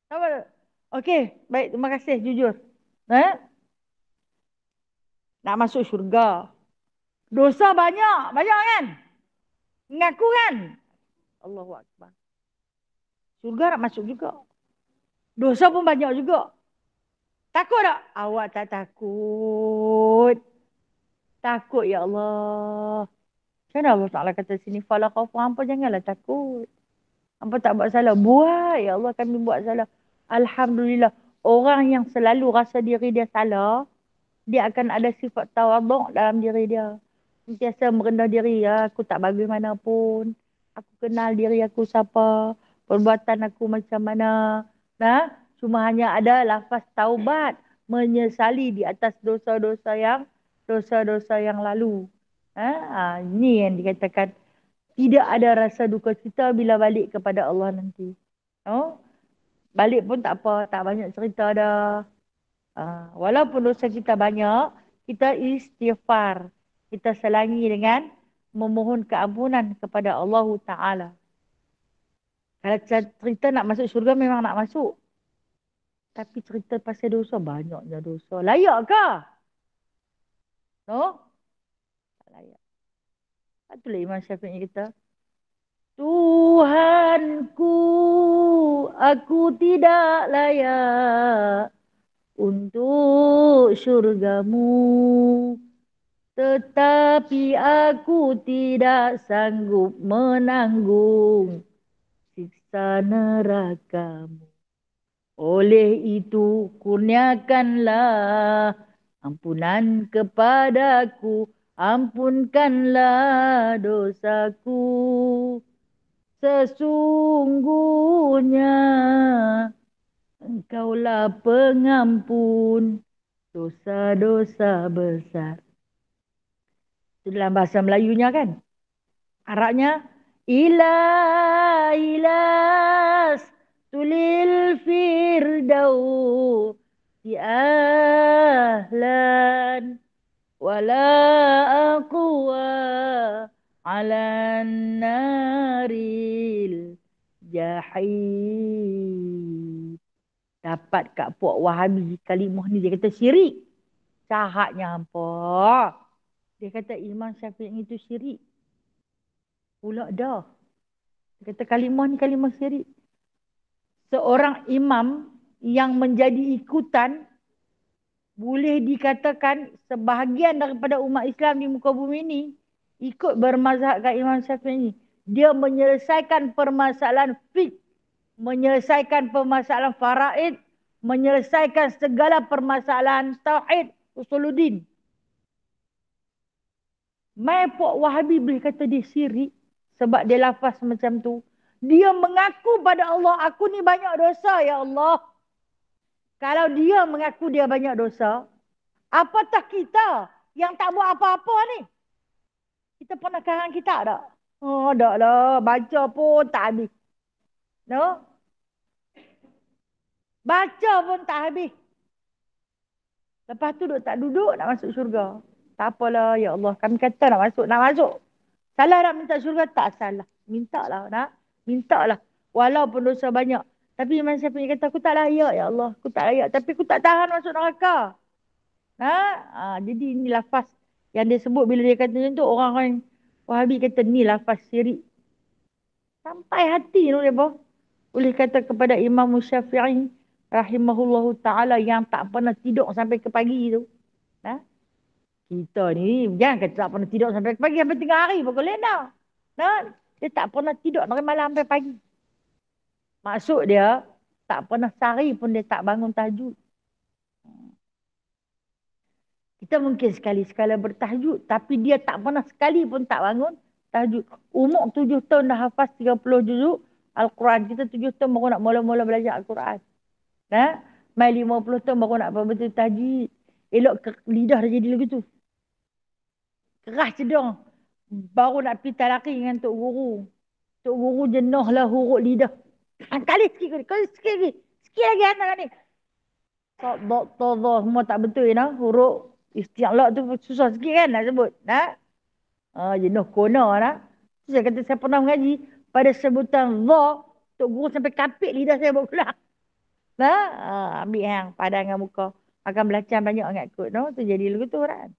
Siapa? Okey. Baik. Terima kasih. Jujur. Nak masuk syurga. Dosa banyak. Banyak kan? Mengaku kan? Allahu Akbar. Syurga nak masuk juga. Dosa pun banyak juga. Takut tak? Awak tak takut. Takut ya Allah. Macam mana Allah Ta'ala kata sini? Fala khawfu. Hampa janganlah takut. Hampa tak buat salah. Buat. Ya Allah kami buat salah. Alhamdulillah. Orang yang selalu rasa diri dia salah, dia akan ada sifat tawaduk dalam diri dia. Sentiasa merendah diri. Ya, aku tak bagaimanapun. Aku kenal diri aku siapa. Perbuatan aku macam mana. Cuma hanya ada lafaz taubat. Menyesali di atas dosa-dosa yang lalu. Ini yang dikatakan. Tidak ada rasa duka cita bila balik kepada Allah nanti. Balik pun tak apa. Tak banyak cerita dah. Walaupun dosa kita banyak, kita istighfar. Kita selangi dengan memohon keampunan kepada Allah Ta'ala. Kalau cerita nak masuk syurga memang nak masuk. Tapi cerita pasal dosa, banyaknya dosa. Layak ke? No? Tak layak. Itulah Imam Syafi'i kata. Tuhanku, aku tidak layak untuk syurgamu. Tetapi aku tidak sanggup menanggung siksa nerakamu. Oleh itu kurniakanlah ampunan kepadaku, ampunkanlah dosaku. Sesungguhnya Engkaulah pengampun dosa-dosa besar. Itu dalam bahasa Melayunya kan. Arabnya ilas tulil firdau di ahlan wala aqwa ala naril jahim. Dapat kat puak Wahabi kalimah ni dia kata syirik. Jahatnya hampa. Dia kata Imam Syafi'i itu syirik. Pula dah. Dia kata kalimah ni kalimah syirik. Seorang imam yang menjadi ikutan boleh dikatakan sebahagian daripada umat Islam di muka bumi ini ikut bermazhabkan Imam Syafi'i. Dia menyelesaikan permasalahan fiqh, menyelesaikan permasalahan faraid, menyelesaikan segala permasalahan tauhid, usuluddin. Mai Pok Wahabi boleh kata dia syirik sebab dia lafaz macam tu. Dia mengaku pada Allah, aku ni banyak dosa ya Allah. Kalau dia mengaku dia banyak dosa, apatah kita yang tak buat apa-apa ni? Kita pernah karang kita tak? Oh, tak lah. Baca pun tak habis. No? Baca pun tak habis. Lepas tu tak duduk nak masuk syurga. Tak apalah, ya Allah. Kami kata nak masuk, nak masuk. Salah nak minta syurga? Tak salah. Mintalah nak. Mintalah. Walaupun dosa banyak. Tapi Imam Syafi'i kata, aku tak layak ya Allah. Aku tak layak. Tapi aku tak tahan masuk neraka. Jadi ini lafaz yang dia sebut bila dia kata macam tu. Orang-orang Wahabi kata ni lafaz syirik. Sampai hati tu dia boleh kata kepada Imam Syafi'i rahimahullahu ta'ala yang tak pernah tidur sampai ke pagi tu. Kita ni jangan kata tak pernah tidur sampai ke pagi. Sampai tengah hari pun boleh dah. Dia tak pernah tidur dari malam sampai pagi. Maksud dia tak pernah sehari pun dia tak bangun tahajud. Kita mungkin sekali-sekala bertahajud. Tapi dia tak pernah sekali pun tak bangun tahajud. Umur 7 tahun dah hafaz 30 juzuk Al-Quran. Kita 7 tahun baru nak mula-mula belajar Al-Quran. Mai 50 tahun baru nak betul tahajud. Elok lidah dah jadi lagu tu. Keras cedong. Baru nak pergi talaki dengan Tok Guru. Tok Guru jenuh lah huruf lidah. Kali sikit lagi. Sikit lagi. Sikit lagi anak ni. Doktor semua tak betul ya. Huruf isti'la tu susah sikit kan nak sebut. Jenuh kona lah. Saya kata saya pernah mengaji. Pada sebutan dha, Tok Guru sampai kapit lidah saya buat keluar. Ambil hang padan dengan muka. Akan belacan banyak sangat kot. Tu jadi lagu tu kan.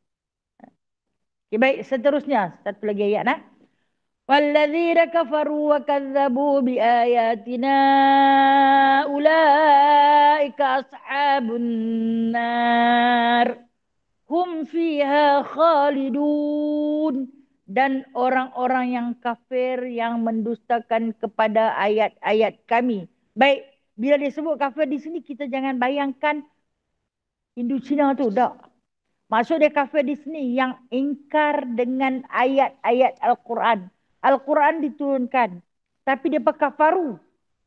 Okay, baik, seterusnya. Satu lagi ayat. وَالَّذِينَ كَفَرُوا وَكَذَّبُوا بِآيَاتِنَا أُولَٰئِكَ أَصْحَابُ النَّارِ هُمْ فِيهَا خَالِدُونَ. Dan orang-orang yang kafir yang mendustakan kepada ayat-ayat kami. Baik, bila disebut kafir di sini kita jangan bayangkan Hindu Cina tu, tak. Maksud dia kafir di sini yang ingkar dengan ayat-ayat Al-Quran. Al-Quran diturunkan. Tapi dia kafaru.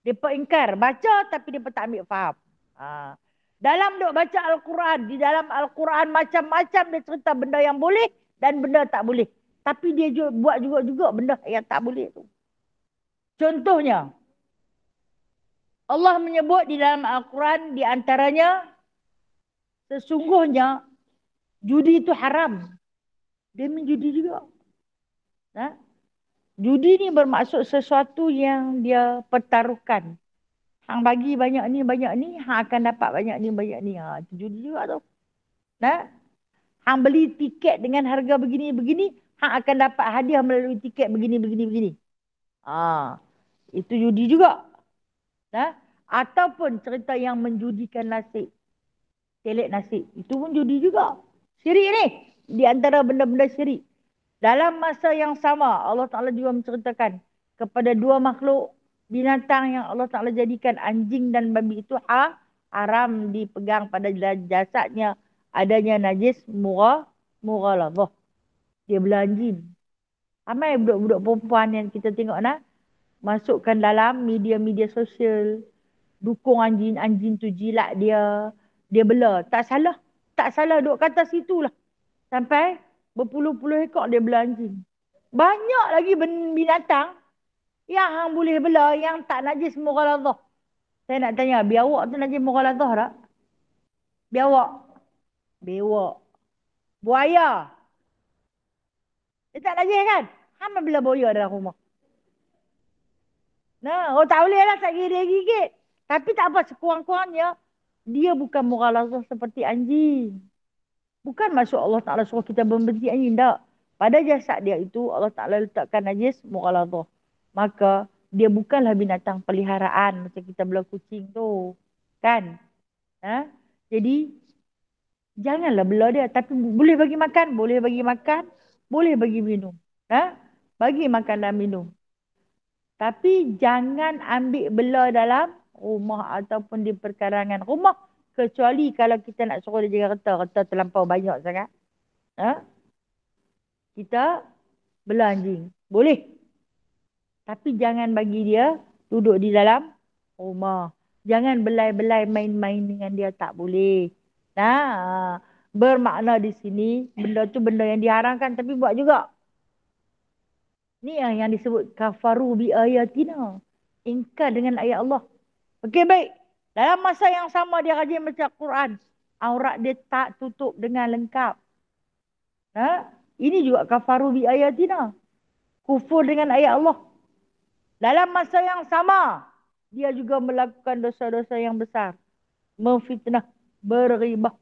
Dia ingkar. Baca tapi dia tak ambil faham. Dalam duk baca Al-Quran. Di dalam Al-Quran macam-macam dia cerita benda yang boleh dan benda tak boleh. Tapi dia buat juga benda yang tak boleh tu. Contohnya. Allah menyebut di dalam Al-Quran di antaranya. Sesungguhnya. Judi itu haram. Dia menjudi juga. Judi ni bermaksud sesuatu yang dia pertaruhkan. Hang bagi banyak ni, hang akan dapat banyak ni. Itu judi juga tu. Hang beli tiket dengan harga begini, hang akan dapat hadiah melalui tiket begini. Itu judi juga. Ataupun cerita yang menjudikan nasib. Telet nasib. Itu pun judi juga. Syirik ni. Di antara benda-benda syirik. Dalam masa yang sama, Allah Ta'ala juga menceritakan kepada dua makhluk binatang yang Allah Ta'ala jadikan anjing dan babi itu haram dipegang pada jasadnya adanya najis mughaladhah. Dia belanjing. Ramai budak-budak perempuan yang kita tengok masukkan dalam media-media sosial. Dukung anjing tu jilat dia. Dia bela. Tak salah duk kata situ lah. Sampai berpuluh-puluh ekor dia belanjing. Banyak lagi binatang yang hang boleh bela yang tak najis mughaladhah. Saya nak tanya, biawak tu najis mughaladhah tak? Biawak. Bewak. Buaya. Dia tak najis kan? Hang bela buaya dalam rumah. Tak boleh lah tak gigit. Tapi tak apa, sekurang-kurangnya dia bukan mughaladhah seperti anjing. Bukan maksud Allah Ta'ala suruh kita membenci anjing. Tak. Pada jasad dia itu Allah Ta'ala letakkan najis mughaladhah. Maka dia bukanlah binatang peliharaan macam kita bela kucing tu. Kan? Ha? Jadi janganlah bela dia. Tapi boleh bagi makan. Boleh bagi makan. Boleh bagi minum. Ha? Bagi makan dan minum. Tapi jangan ambil bela dalam rumah ataupun di perkarangan rumah. Kecuali kalau kita nak suruh dia jaga kereta. Kereta terlampau banyak sangat. Ha? Kita bela anjing. Boleh. Tapi jangan bagi dia duduk di dalam rumah. Jangan belai-belai main-main dengan dia. Tak boleh. Nah, bermakna di sini benda tu benda yang diharamkan tapi buat juga. Ni yang disebut kafaru bi ayatina. Ingkar dengan ayat Allah. Okey, baik. Dalam masa yang sama dia rajin baca Quran. Aurat dia tak tutup dengan lengkap. Ha? Ini juga kafaru bi ayatina. Kufur dengan ayat Allah. Dalam masa yang sama, dia juga melakukan dosa-dosa yang besar. Memfitnah, berghibah,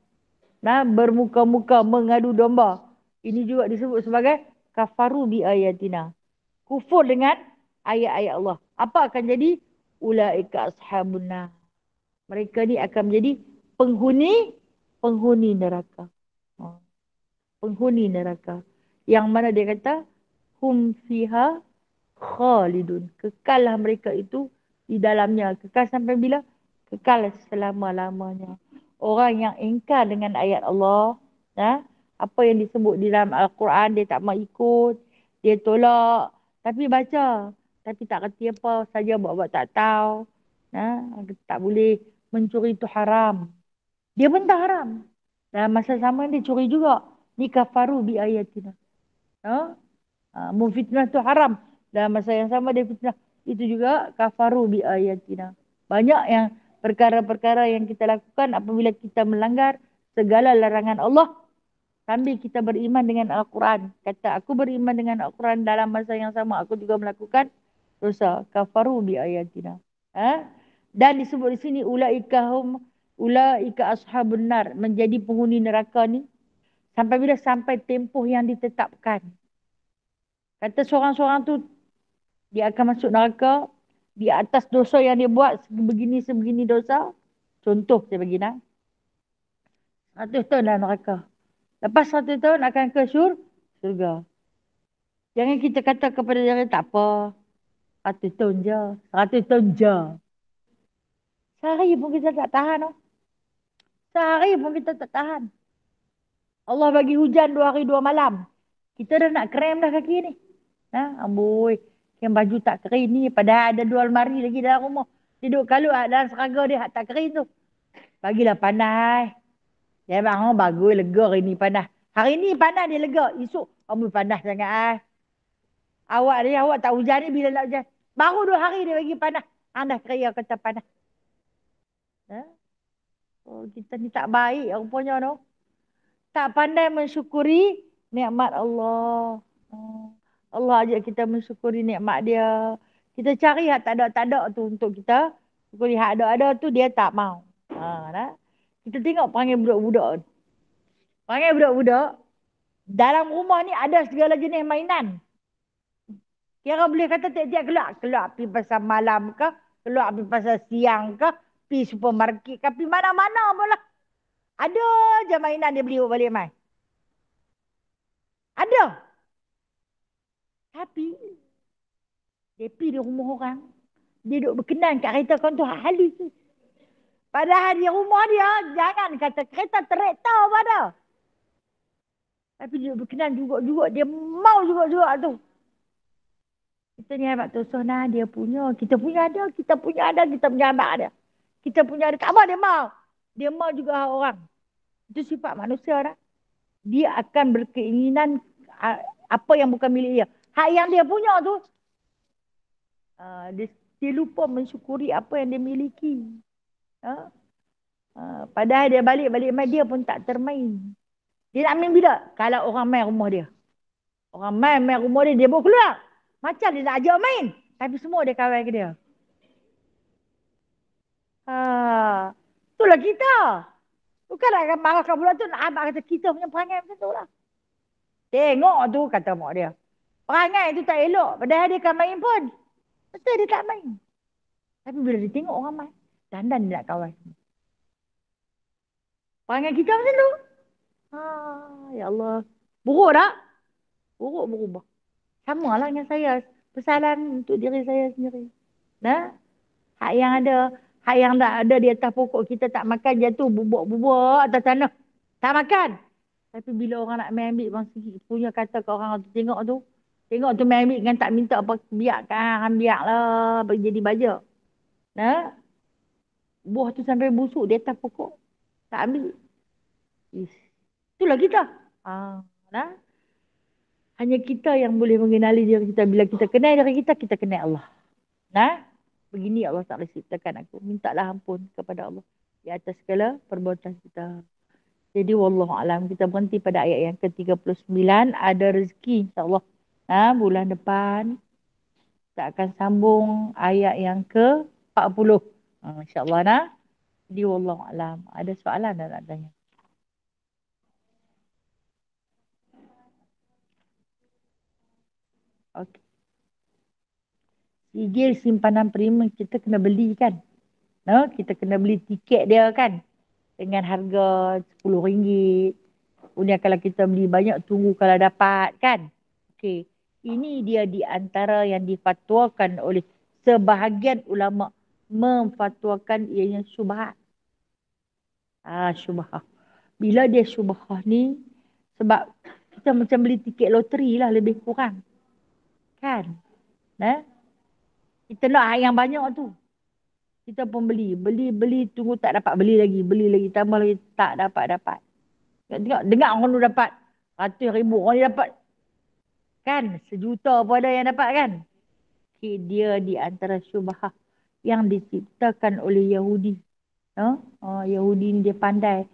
bermuka-muka, mengadu domba. Ini juga disebut sebagai kafaru bi ayatina. Kufur dengan ayat-ayat Allah. Apa akan jadi? Ulaika ashabun nar. Mereka ni akan menjadi penghuni neraka. Penghuni neraka. Yang mana dia kata, hum fiha khalidun. Kekallah mereka itu di dalamnya. Kekal sampai bila? Kekal selama-lamanya. Orang yang ingkar dengan ayat Allah, apa yang disebut di dalam Al-Quran, dia tak mau ikut, dia tolak, tapi baca. Tapi tak kerti apa, saja buat-buat tak tahu. Tak boleh, mencuri itu haram. Dia pun tak haram. Dalam masa sama dia curi juga. Ni kafaru bi ayatina. Memfitnah tu haram. Dalam masa yang sama dia fitnah. Itu juga kafaru bi ayatina. Banyak yang perkara-perkara yang kita lakukan apabila kita melanggar segala larangan Allah sambil kita beriman dengan Al-Quran. Kata aku beriman dengan Al-Quran dalam masa yang sama aku juga melakukan dosa. Kafaru bi ayatina. Dan disebut di sini ulaika ashabun nar, menjadi penghuni neraka ni sampai bila? Sampai tempoh yang ditetapkan. Kata seorang-seorang tu dia akan masuk neraka di atas dosa yang dia buat sebegini dosa. Contoh saya bagi nak. 100 tahun dalam neraka. Lepas 100 tahun akan ke syurga. Jangan kita kata kepada dia tak apa. 100 tahun je. 100 tahun je. Sehari pun kita tak tahan. Sehari pun kita tak tahan. Allah bagi hujan 2 hari 2 malam. Kita dah nak krem dah kaki ni. Amboi. Yang baju tak kering ni. Padahal ada 2 almari lagi dalam rumah. Duduk kalut dalam seraga dia tak kering tu. Bagilah panas. Dia bang, bagus lega hari ni panas. Hari ni panas dia lega. Esok amboi panas sangat. Awak tak hujan ni bila nak hujan. Baru 2 hari dia bagi panas. Anda kira kata panas. Kita ni tak baik rupanya tu. Tak pandai mensyukuri nikmat Allah. Allah ajak kita mensyukuri nikmat dia. Kita cari hak tak ada tu untuk kita syukuri. Hak ada tu dia tak mau. Kita tengok panggil budak-budak. Panggil budak-budak. Dalam rumah ni ada segala jenis mainan. Kira boleh kata tiap-tiap keluar. Keluar pergi pasal malam ke. Keluar pergi pasal siang ke. Pergi supermarket ke. Pergi mana-mana pun lah. Ada je mainan dia beli balik main. Ada. Tapi dia pergi di rumah orang. Dia duduk berkenan kat kereta kawan tu halus tu. Padahal di rumah dia jangan kata kereta traktor apa ada. Tapi dia duduk berkenan juga dia mau juga tu. Kita ni hebat tu Sona dia punya. Kita punya ada. Kita punya abang ada. Kita punya ada. Tak apa dia mau. Dia mau juga orang. Itu sifat manusia dah. Dia akan berkeinginan apa yang bukan milik dia. Hak yang dia punya tu, dia lupa mensyukuri apa yang dia miliki. Padahal dia balik main dia pun tak termain. Dia nak main bila? Kalau orang main rumah dia. Orang main rumah dia baru keluar. Macam dia nak ajak main. Tapi semua dia kawal ke dia. Itulah kita. Bukan nak marahkan pula tu, nak abang kata kita punya perangai macam tu lah. Tengok tu, kata mak dia. Perangai tu tak elok. Padahal dia kan main pun. Betul dia tak main. Tapi bila dia tengok orang main, dandan dia nak kawan. Perangai kita macam tu. Ha, ya Allah. Buruk tak? Buruk berubah. Sama lah dengan saya. Pesanan untuk diri saya sendiri. Nah, hak yang ada, hak yang tak ada di atas pokok kita tak makan jatuh bubuk-bubuk atas tanah. Tak makan. Tapi bila orang nak main ambil bang sikit punya kata ke orang tu tengok tu main ambil kan tak minta apa biarkan, biarlah jadi baja. Nah, buah tu sampai busuk di atas pokok. Tak ambil. Ish. Itulah kita. Ah, nah. Hanya kita yang boleh mengenali diri kita. Bila kita kenal diri kita, kita kenal Allah. Nah, begini Allah Ta'ala ciptakan aku. Mintalah ampun kepada Allah di atas segala perbuatan kita. Jadi wallahualam kita berhenti pada ayat yang ke-39. Ada rezeki insyaAllah. Bulan depan kita akan sambung ayat yang ke-40. InsyaAllah nah. Jadi wallahualam. Ada soalan dah nak tanya? Okey. Sigil simpanan prima kita kena beli kan? No, kita kena beli tiket dia kan? Dengan harga RM10. Kemudian kalau kita beli banyak, tunggu kalau dapat kan? Okey. Ini dia di antara yang difatwakan oleh sebahagian ulama. Memfatwakan ianya syubhat. Syubhat. Bila dia syubhat ni, sebab kita macam beli tiket loteri lah lebih kurang. Kan? Kita nak yang banyak tu. Kita pun beli, tunggu tak dapat, beli lagi, tambah lagi, tak dapat. Tengok, dengar orang tu dapat, ratus ribu orang dia dapat. Kan, sejuta pun ada yang dapat kan. Okay, dia di antara syubhah yang diciptakan oleh Yahudi. Yahudi ni dia pandai.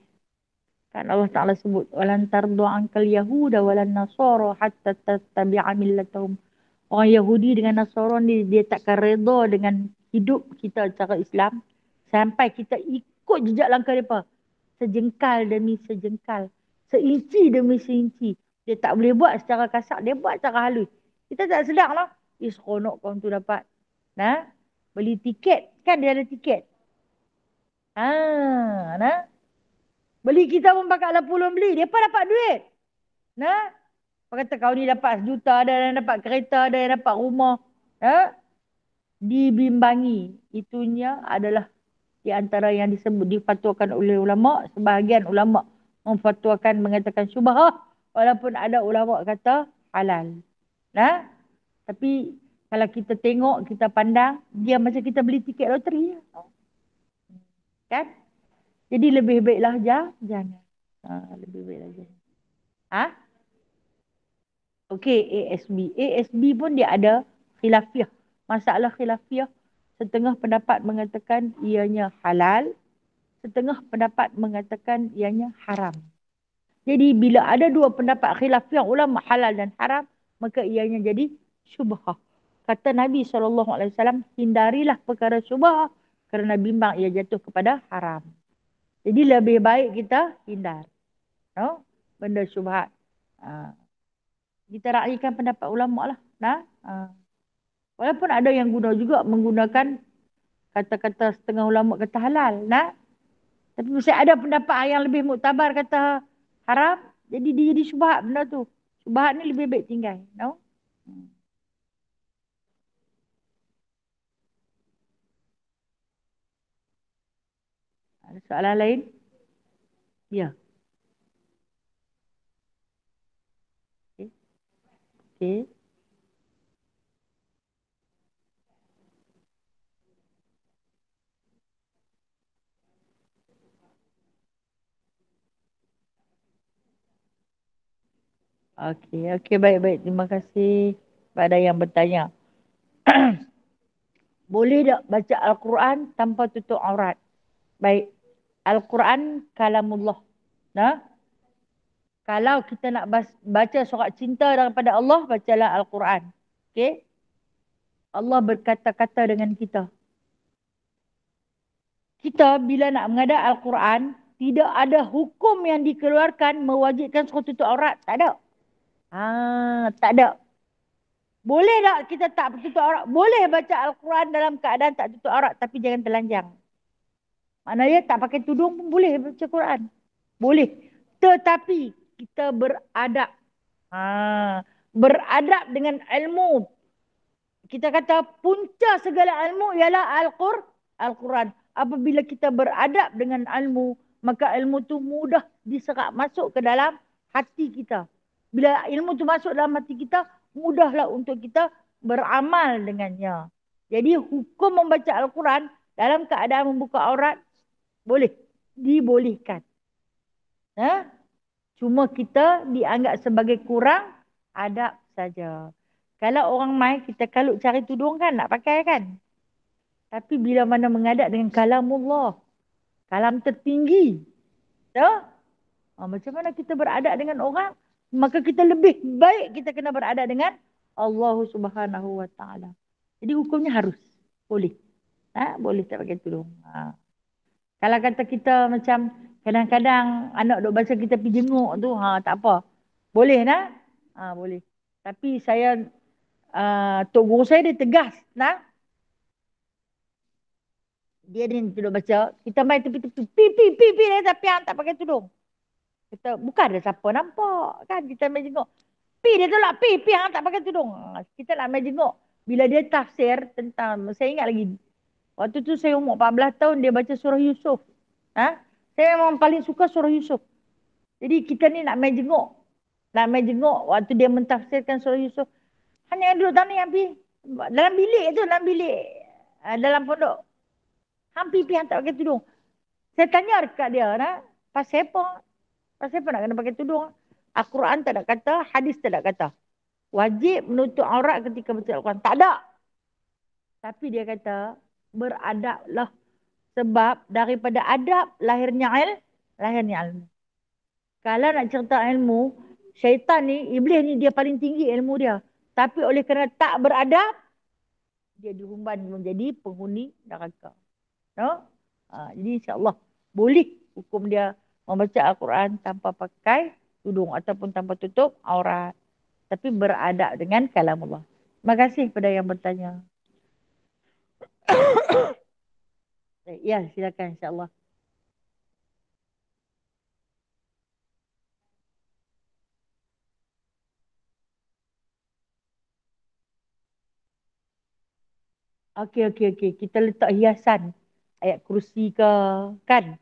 Kan Allah Ta'ala sebut, walan tardu ankal yahuda walan nasara hatta tattabi'a millatahum. Orang Yahudi dengan Nasara ni dia takkan reda dengan hidup kita cara Islam sampai kita ikut jejak langkah mereka. Sejengkal demi sejengkal. Seinci demi seinci. Dia tak boleh buat secara kasar. Dia buat secara halus. Kita tak sedar lah. Seronok kau tu dapat. Beli tiket. Kan dia ada tiket. Beli kita pun pakai lah puluh beli. Dia pun dapat duit. Apa kata kau ni dapat sejuta, ada yang dapat kereta, ada yang dapat rumah. Dibimbangi. Itunya adalah di antara yang disebut difatwakan oleh ulama. Sebahagian ulama memfatwakan mengatakan syubhah. Walaupun ada ulama kata halal. Tapi kalau kita tengok, kita pandang, dia macam kita beli tiket loteri. Kan? Jadi lebih baiklah jangan. Lebih baiklah jangan. Okey, ASB. ASB pun dia ada khilafiyah. Masalah khilafiyah, setengah pendapat mengatakan ianya halal, setengah pendapat mengatakan ianya haram. Jadi bila ada dua pendapat khilafiyah ulama halal dan haram, maka ianya jadi syubhah. Kata Nabi SAW, hindarilah perkara syubhah kerana bimbang ia jatuh kepada haram. Jadi lebih baik kita hindar. Benda syubhat. Kita raikan pendapat ulama lah. Walaupun ada yang menggunakan kata-kata setengah ulama kata halal. Tapi mesti ada pendapat yang lebih muktabar kata haram. Jadi dia jadi syubhat benda tu. Syubhat ni lebih baik tinggal. Ada soalan lain? Ya. Okey. Okey, baik-baik. Terima kasih kepada yang bertanya. Boleh tak baca Al-Quran tanpa tutup aurat? Baik. Al-Quran kalamullah. Kalau kita nak baca surat cinta daripada Allah, bacalah Al-Quran. Okey? Allah berkata-kata dengan kita. Kita bila nak menghadap Al-Quran, tidak ada hukum yang dikeluarkan mewajibkan suruh tutup aurat. Tak ada. Tak ada. Boleh tak kita tak tutup aurat? Boleh baca Al-Quran dalam keadaan tak tutup aurat. Tapi jangan telanjang. Maknanya tak pakai tudung pun boleh baca Quran. Boleh. Tetapi kita beradab. Beradab dengan ilmu. Kita kata punca segala ilmu ialah Al-Quran. Apabila kita beradab dengan ilmu, maka ilmu tu mudah diserap masuk ke dalam hati kita. Bila ilmu tu masuk dalam hati kita, mudahlah untuk kita beramal dengannya. Jadi hukum membaca Al-Quran dalam keadaan membuka aurat, boleh. Dibolehkan. Cuma kita dianggap sebagai kurang adab saja. Kalau orang mai, kita kalut cari tudung kan, nak pakai kan. Tapi bila mana mengadap dengan kalamullah, kalam tertinggi. Macam mana kita beradab dengan orang, maka kita lebih baik kita kena beradab dengan Allah Subhanahu Wa Taala. Jadi hukumnya harus. Boleh. Boleh tak pakai tudung. Kalau kata kita macam kadang-kadang anak duk baca kita pergi jenguk tu, tak apa. Boleh nak? Boleh. Tapi saya, tok guru saya dia tegas. Dia ni duduk baca, kita main tepi-tepi. Pi, dia tapi yang tak pakai tudung. Kita, bukan ada siapa nampak kan, kita main jenguk. Pi dia tolak, pi yang tak pakai tudung. Kita nak main jenguk. Bila dia tafsir tentang, saya ingat lagi, waktu tu saya umur 14 tahun, dia baca surah Yusuf. Saya memang paling suka surah Yusuf. Jadi kita ni nak main jenguk. Waktu dia mentafsirkan surah Yusuf. Hanya duduk tanah yang pi. Dalam bilik tu, dalam pondok. Hampir pi yang tak pakai tudung. Saya tanya dekat dia, pasal apa? Pasal apa nak kena pakai tudung? Al-Quran tak ada kata, hadis tak ada kata. Wajib menutup aurat ketika baca Al-Quran. Tak ada. Tapi dia kata, beradablah. Sebab daripada adab lahirnya ilmu. Kalau nak cerita ilmu, syaitan ni, iblis ni dia paling tinggi ilmu dia. Tapi oleh kerana tak beradab, dia dihumban menjadi penghuni neraka. Jadi insyaAllah boleh hukum dia membaca Al-Quran tanpa pakai tudung ataupun tanpa tutup aurat. Tapi beradab dengan kalamullah. Terima kasih kepada yang bertanya. Ya, silakan insyaAllah. Okey. Kita letak hiasan. Ayat kursi ke, kan?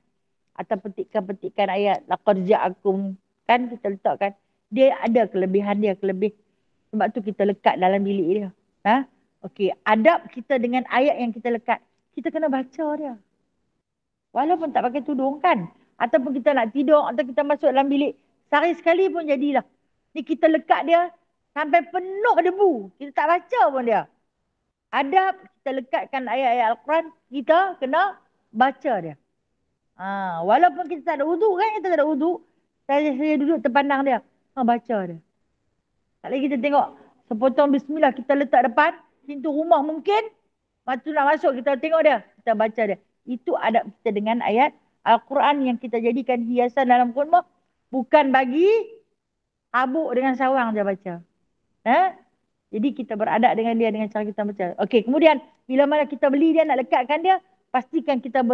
Atau petikan ayat laqad ja'akum, kan? Kita letakkan. Dia ada kelebihan dia, sebab tu kita lekat dalam bilik dia. Okey, adab kita dengan ayat yang kita lekat. Kita kena baca dia. Walaupun tak pakai tudung kan. Ataupun kita nak tidur atau kita masuk dalam bilik. Sehari sekali pun jadilah. Ni kita lekat dia sampai penuh debu. Kita tak baca pun dia. Adab kita lekatkan ayat-ayat Al-Quran. Kita kena baca dia. Walaupun kita tak ada wuduk kan. Kita tak ada wuduk. Saya duduk terpandang dia. Baca dia. Tak lagi kita tengok. Sepotong bismillah kita letak depan. Pintu rumah mungkin. Waktu nak masuk kita tengok dia. Kita baca dia. Itu adab kita dengan ayat Al-Quran yang kita jadikan hiasan dalam rumah. Bukan bagi habuk dengan sawang dia baca. Jadi kita beradab dengan dia dengan cara kita baca. Okey, kemudian bila mana kita beli dia nak lekatkan dia, pastikan kita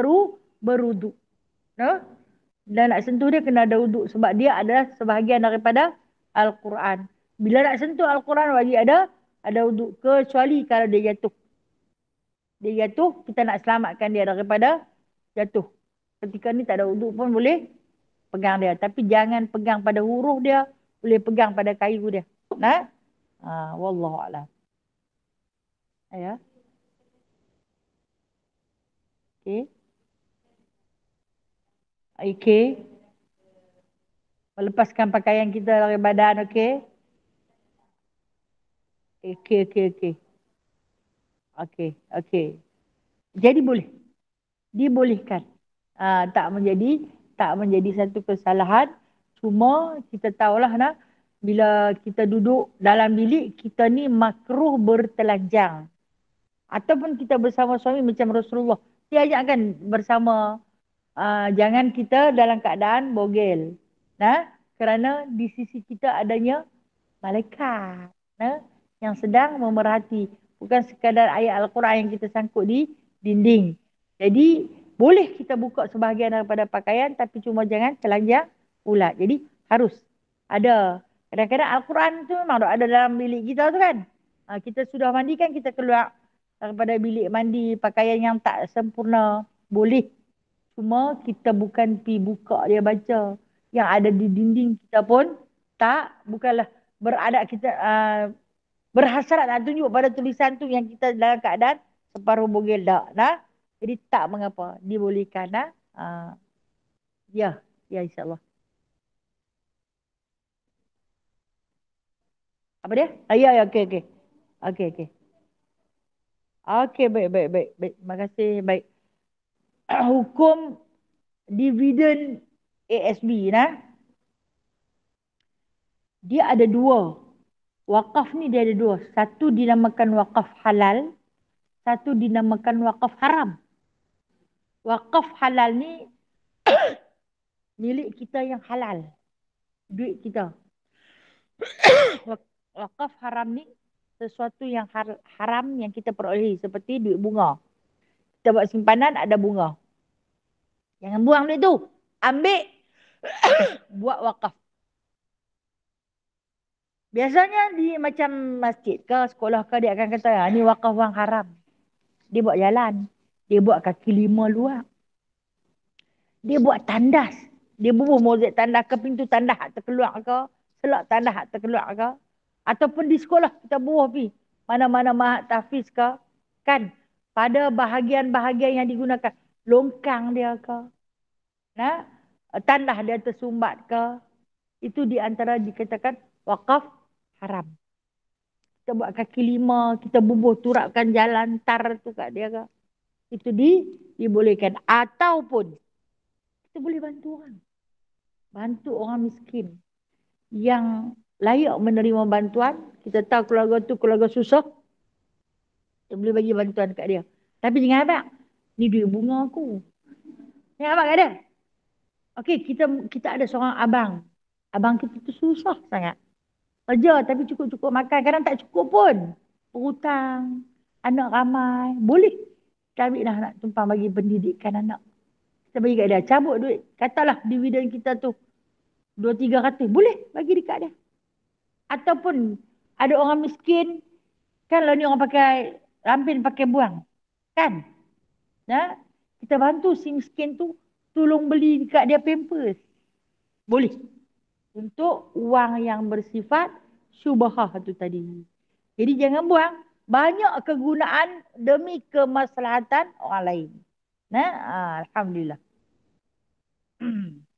berwuduk. Dan nak sentuh dia kena ada wuduk sebab dia adalah sebahagian daripada Al-Quran. Bila nak sentuh Al-Quran wajib ada wuduk, kecuali kalau dia jatuh. Dia jatuh, kita nak selamatkan dia daripada jatuh. Ketika ni tak ada wuduk pun boleh pegang dia. Tapi jangan pegang pada huruf dia, boleh pegang pada kayu dia. Wallahualam. Ya. Okey. Melepaskan pakaian kita dari badan, okey? Okey. Jadi boleh. Dibolehkan. Tak menjadi satu kesalahan. Cuma kita tahulah bila kita duduk dalam bilik, kita ni makruh bertelanjang. Ataupun kita bersama suami macam Rasulullah. Dia ajakkan bersama Jangan kita dalam keadaan bogel. Nah, kerana di sisi kita adanya malaikat, nah, yang sedang memerhati. Bukan sekadar ayat Al-Quran yang kita sangkut di dinding. Jadi, boleh kita buka sebahagian daripada pakaian, tapi cuma jangan telanjang ulat. Jadi, harus ada. Kadang-kadang Al-Quran tu memang ada dalam bilik kita tu kan. Kita sudah mandi kan, kita keluar daripada bilik mandi, pakaian yang tak sempurna. Boleh. Cuma kita bukan pi buka dia baca. Yang ada di dinding kita pun tak, bukanlah beradat kita berhasrat nak tunjuk pada tulisan tu yang kita dalam keadaan separuh bogel dak. Nah, jadi tak mengapa, dibolehkan. Nah. Ya, ya insyaAllah. Apa dia? Ya, ya, okey, okey. Okey, okey. Okey, baik, baik, baik, baik. Terima kasih, baik. Hukum dividen ASB, nah. Dia ada dua. Wakaf ni dia ada dua. Satu dinamakan wakaf halal. Satu dinamakan wakaf haram. Wakaf halal ni milik kita yang halal. Duit kita. Wakaf haram ni sesuatu yang haram yang kita perolehi. Seperti duit bunga. Kita buat simpanan ada bunga. Jangan buang duit tu. Ambil. Buat wakaf. Biasanya di macam masjid ke sekolah ke dia akan kata ni wakaf wang haram. Dia buat jalan. Dia buat kaki lima luar. Dia buat tandas. Dia bubuh mozaik tandas ke pintu tandas hak terkeluar ke. Selak tandas hak terkeluar ke. Ataupun di sekolah kita bubuh pi. Mana-mana mahat tahfiz ke. Kan. Pada bahagian-bahagian yang digunakan. Longkang dia ke. Nah, tandas dia tersumbat ke. Itu di antara dikatakan wakaf haram. Kita buat kaki lima. Kita bubuh turapkan jalan tar tu kat dia ke. Itu dibolehkan. Ataupun kita boleh bantu orang. Bantu orang miskin yang layak menerima bantuan. Kita tahu keluarga tu keluarga susah. Kita boleh bagi bantuan kat dia. Tapi jangan abang. Ni duit bunga aku. Jangan abang kat dia. Okey, kita ada seorang abang. Abang kita tu susah sangat. Kerja tapi cukup-cukup makan. Kadang tak cukup pun. Berhutang. Anak ramai. Boleh. Kita ambil dah nak tumpang bagi pendidikan anak. Kita bagi kat dia. Cabut duit. Katalah dividen kita tu 2-3 ratus. Boleh bagi dekat dia. Ataupun ada orang miskin. Kan lah ni orang pakai rampin pakai buang. Kan? Nah, kita bantu si miskin tu. Tolong beli dekat dia pampers. Boleh. Untuk wang yang bersifat syubhah tu tadi. Jadi jangan buang. Banyak kegunaan demi kemaslahatan orang lain. Nah, Alhamdulillah.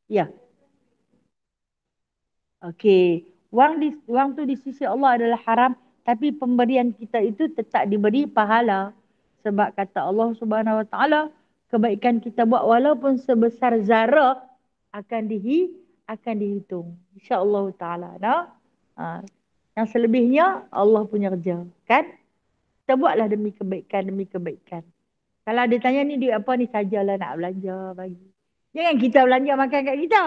Ya. Okey. Wang tu di sisi Allah adalah haram. Tapi pemberian kita itu tetap diberi pahala. Sebab kata Allah Subhanahu Wa Taala, kebaikan kita buat walaupun sebesar zarah akan dihitung. InsyaAllah Taala. Nah? Yang selebihnya Allah punya kerja. Kan? Kita buatlah demi kebaikan. Kalau dia tanya ni duit apa ni, sajalah nak belanja bagi. Jangan kita belanja makan kat kita.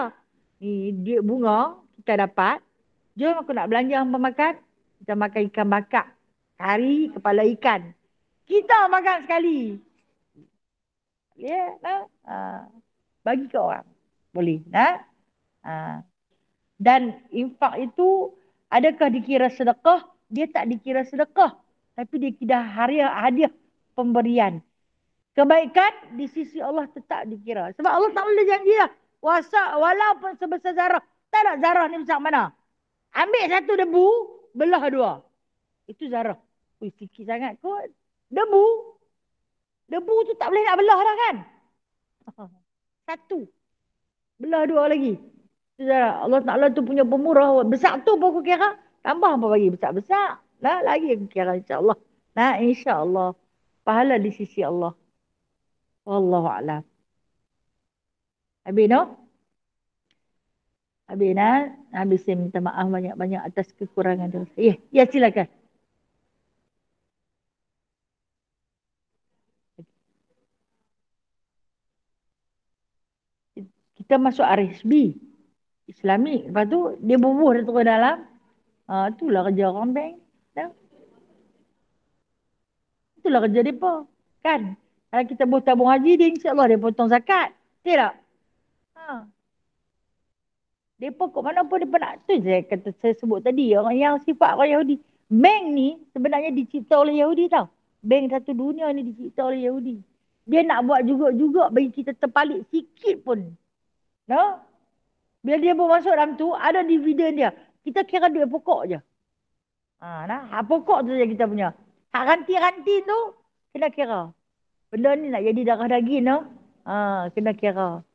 Ni duit bunga kita dapat. Jom aku nak belanja hampa makan. Kita makan ikan bakar. Kari kepala ikan. Kita makan sekali. Ya, nah? Bagi ke orang. Boleh. Nah? Dan infak itu adakah dikira sedekah? Dia tak dikira sedekah. Tapi dia kira hadiah pemberian. Kebaikan di sisi Allah tetap dikira. Sebab Allah Ta'ala janji lah. Walaupun sebesar zarah. Tak nak zarah ni besar mana? Ambil satu debu, belah dua. Itu zarah. Ui, sikit sangat kot. Debu. Debu tu tak boleh nak belah dah kan? Satu. Belah dua lagi. Itu zarah. Allah Ta'ala tu punya pemurah. Besar tu pun aku kira. Tambah apa bagi besar-besar. Nah, lagi aku kira insyaAllah. Nah, insyaAllah. Pahala di sisi Allah. Wallahu'alam. Habis no? Habis nah? Habis saya minta maaf banyak-banyak atas kekurangan tu. Ya, silakan. kita masuk RSB Islami. Lepas tu dia bubuh dia turun dalam. Itulah kerja orang bank. Dah. Itulah kerja mereka. Kan? Kalau kita buat tabung haji, dia insyaAllah dia potong zakat. Betul tak? Ha. Mereka kok mana pun mereka nak. Tu saya kata saya sebut tadi. Orang yang sifat orang Yahudi. Bank ni sebenarnya dicipta oleh Yahudi tau. Bank satu dunia ni dicipta oleh Yahudi. Dia nak buat juga-juga bagi kita terpalit sikit pun. No? Bila dia masuk dalam tu, ada dividen dia. Kita kira duit pokok je. Hak pokok tu je kita punya. Hak ranti-ranti tu, kena kira. Benda ni nak jadi darah daging tu, kena kira.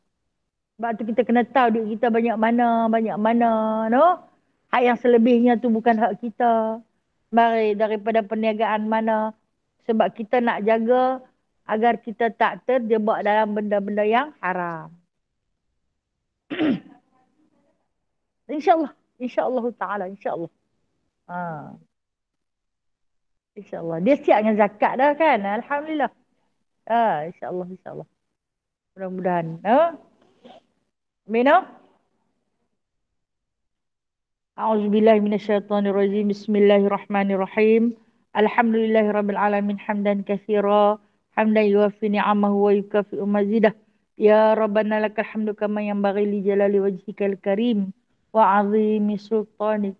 Sebab tu kita kena tahu duit kita banyak mana, no? Hak yang selebihnya tu bukan hak kita. Mari daripada perniagaan mana. Sebab kita nak jaga agar kita tak terjebak dalam benda-benda yang haram. InsyaAllah. InsyaAllah ta'ala. InsyaAllah. InsyaAllah. Dia siap dengan zakat dah kan. Alhamdulillah. InsyaAllah. InsyaAllah. Mudah-mudahan. Amin. A'udzubillahi minasyaitonirrajim. Bismillahirrahmanirrahim. Alhamdulillahirabbil alamin hamdan katsira hamdan yuwaffi ni'amahu wa yukafi'u mazidah. Ya Rabbana lakal hamdu kama yanbaghi li jalali wajhikal karim wa 'azimi sultanik.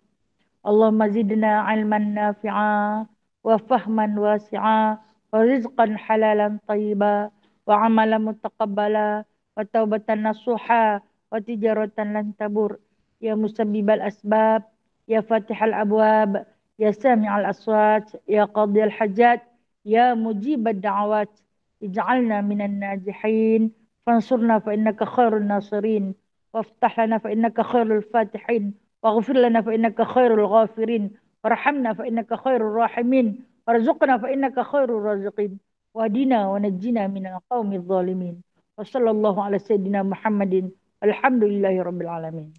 Allahumma zidna 'ilman nafi'a wa fahman wasi'a wa rizqan halalan tayyiba wa 'amalan mutaqabbala wa taubatan nasuha wa tijaratan lan tabur. Ya musabbibal asbab, ya fatihal abwab, ya sami'al aswat, ya qadiyal hajat, ya mujibad da'awat, ij'alna minan najihin, fansurna fa innaka khairun nasirin, waftah lana fa innaka khairul fatihin, waghfir lana fa innaka khairul ghafirin, warhamna fa innaka khairul rahimin, warzuqna fa innaka khairul raziqin, wahdina wa najjina minal qawmi zalimin. Wa sallallahu ala sayyidina Muhammadin, alhamdulillahi rabbil alamin.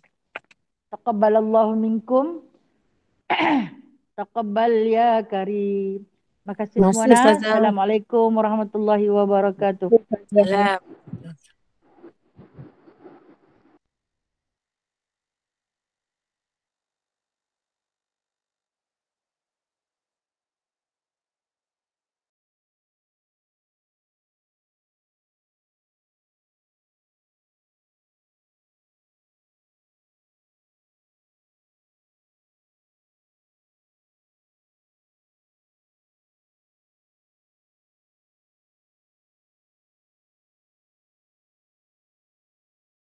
Taqabbalallahu minkum. Taqabbal ya karim. Makasih semua. Assalamualaikum warahmatullahi wabarakatuh. Salam.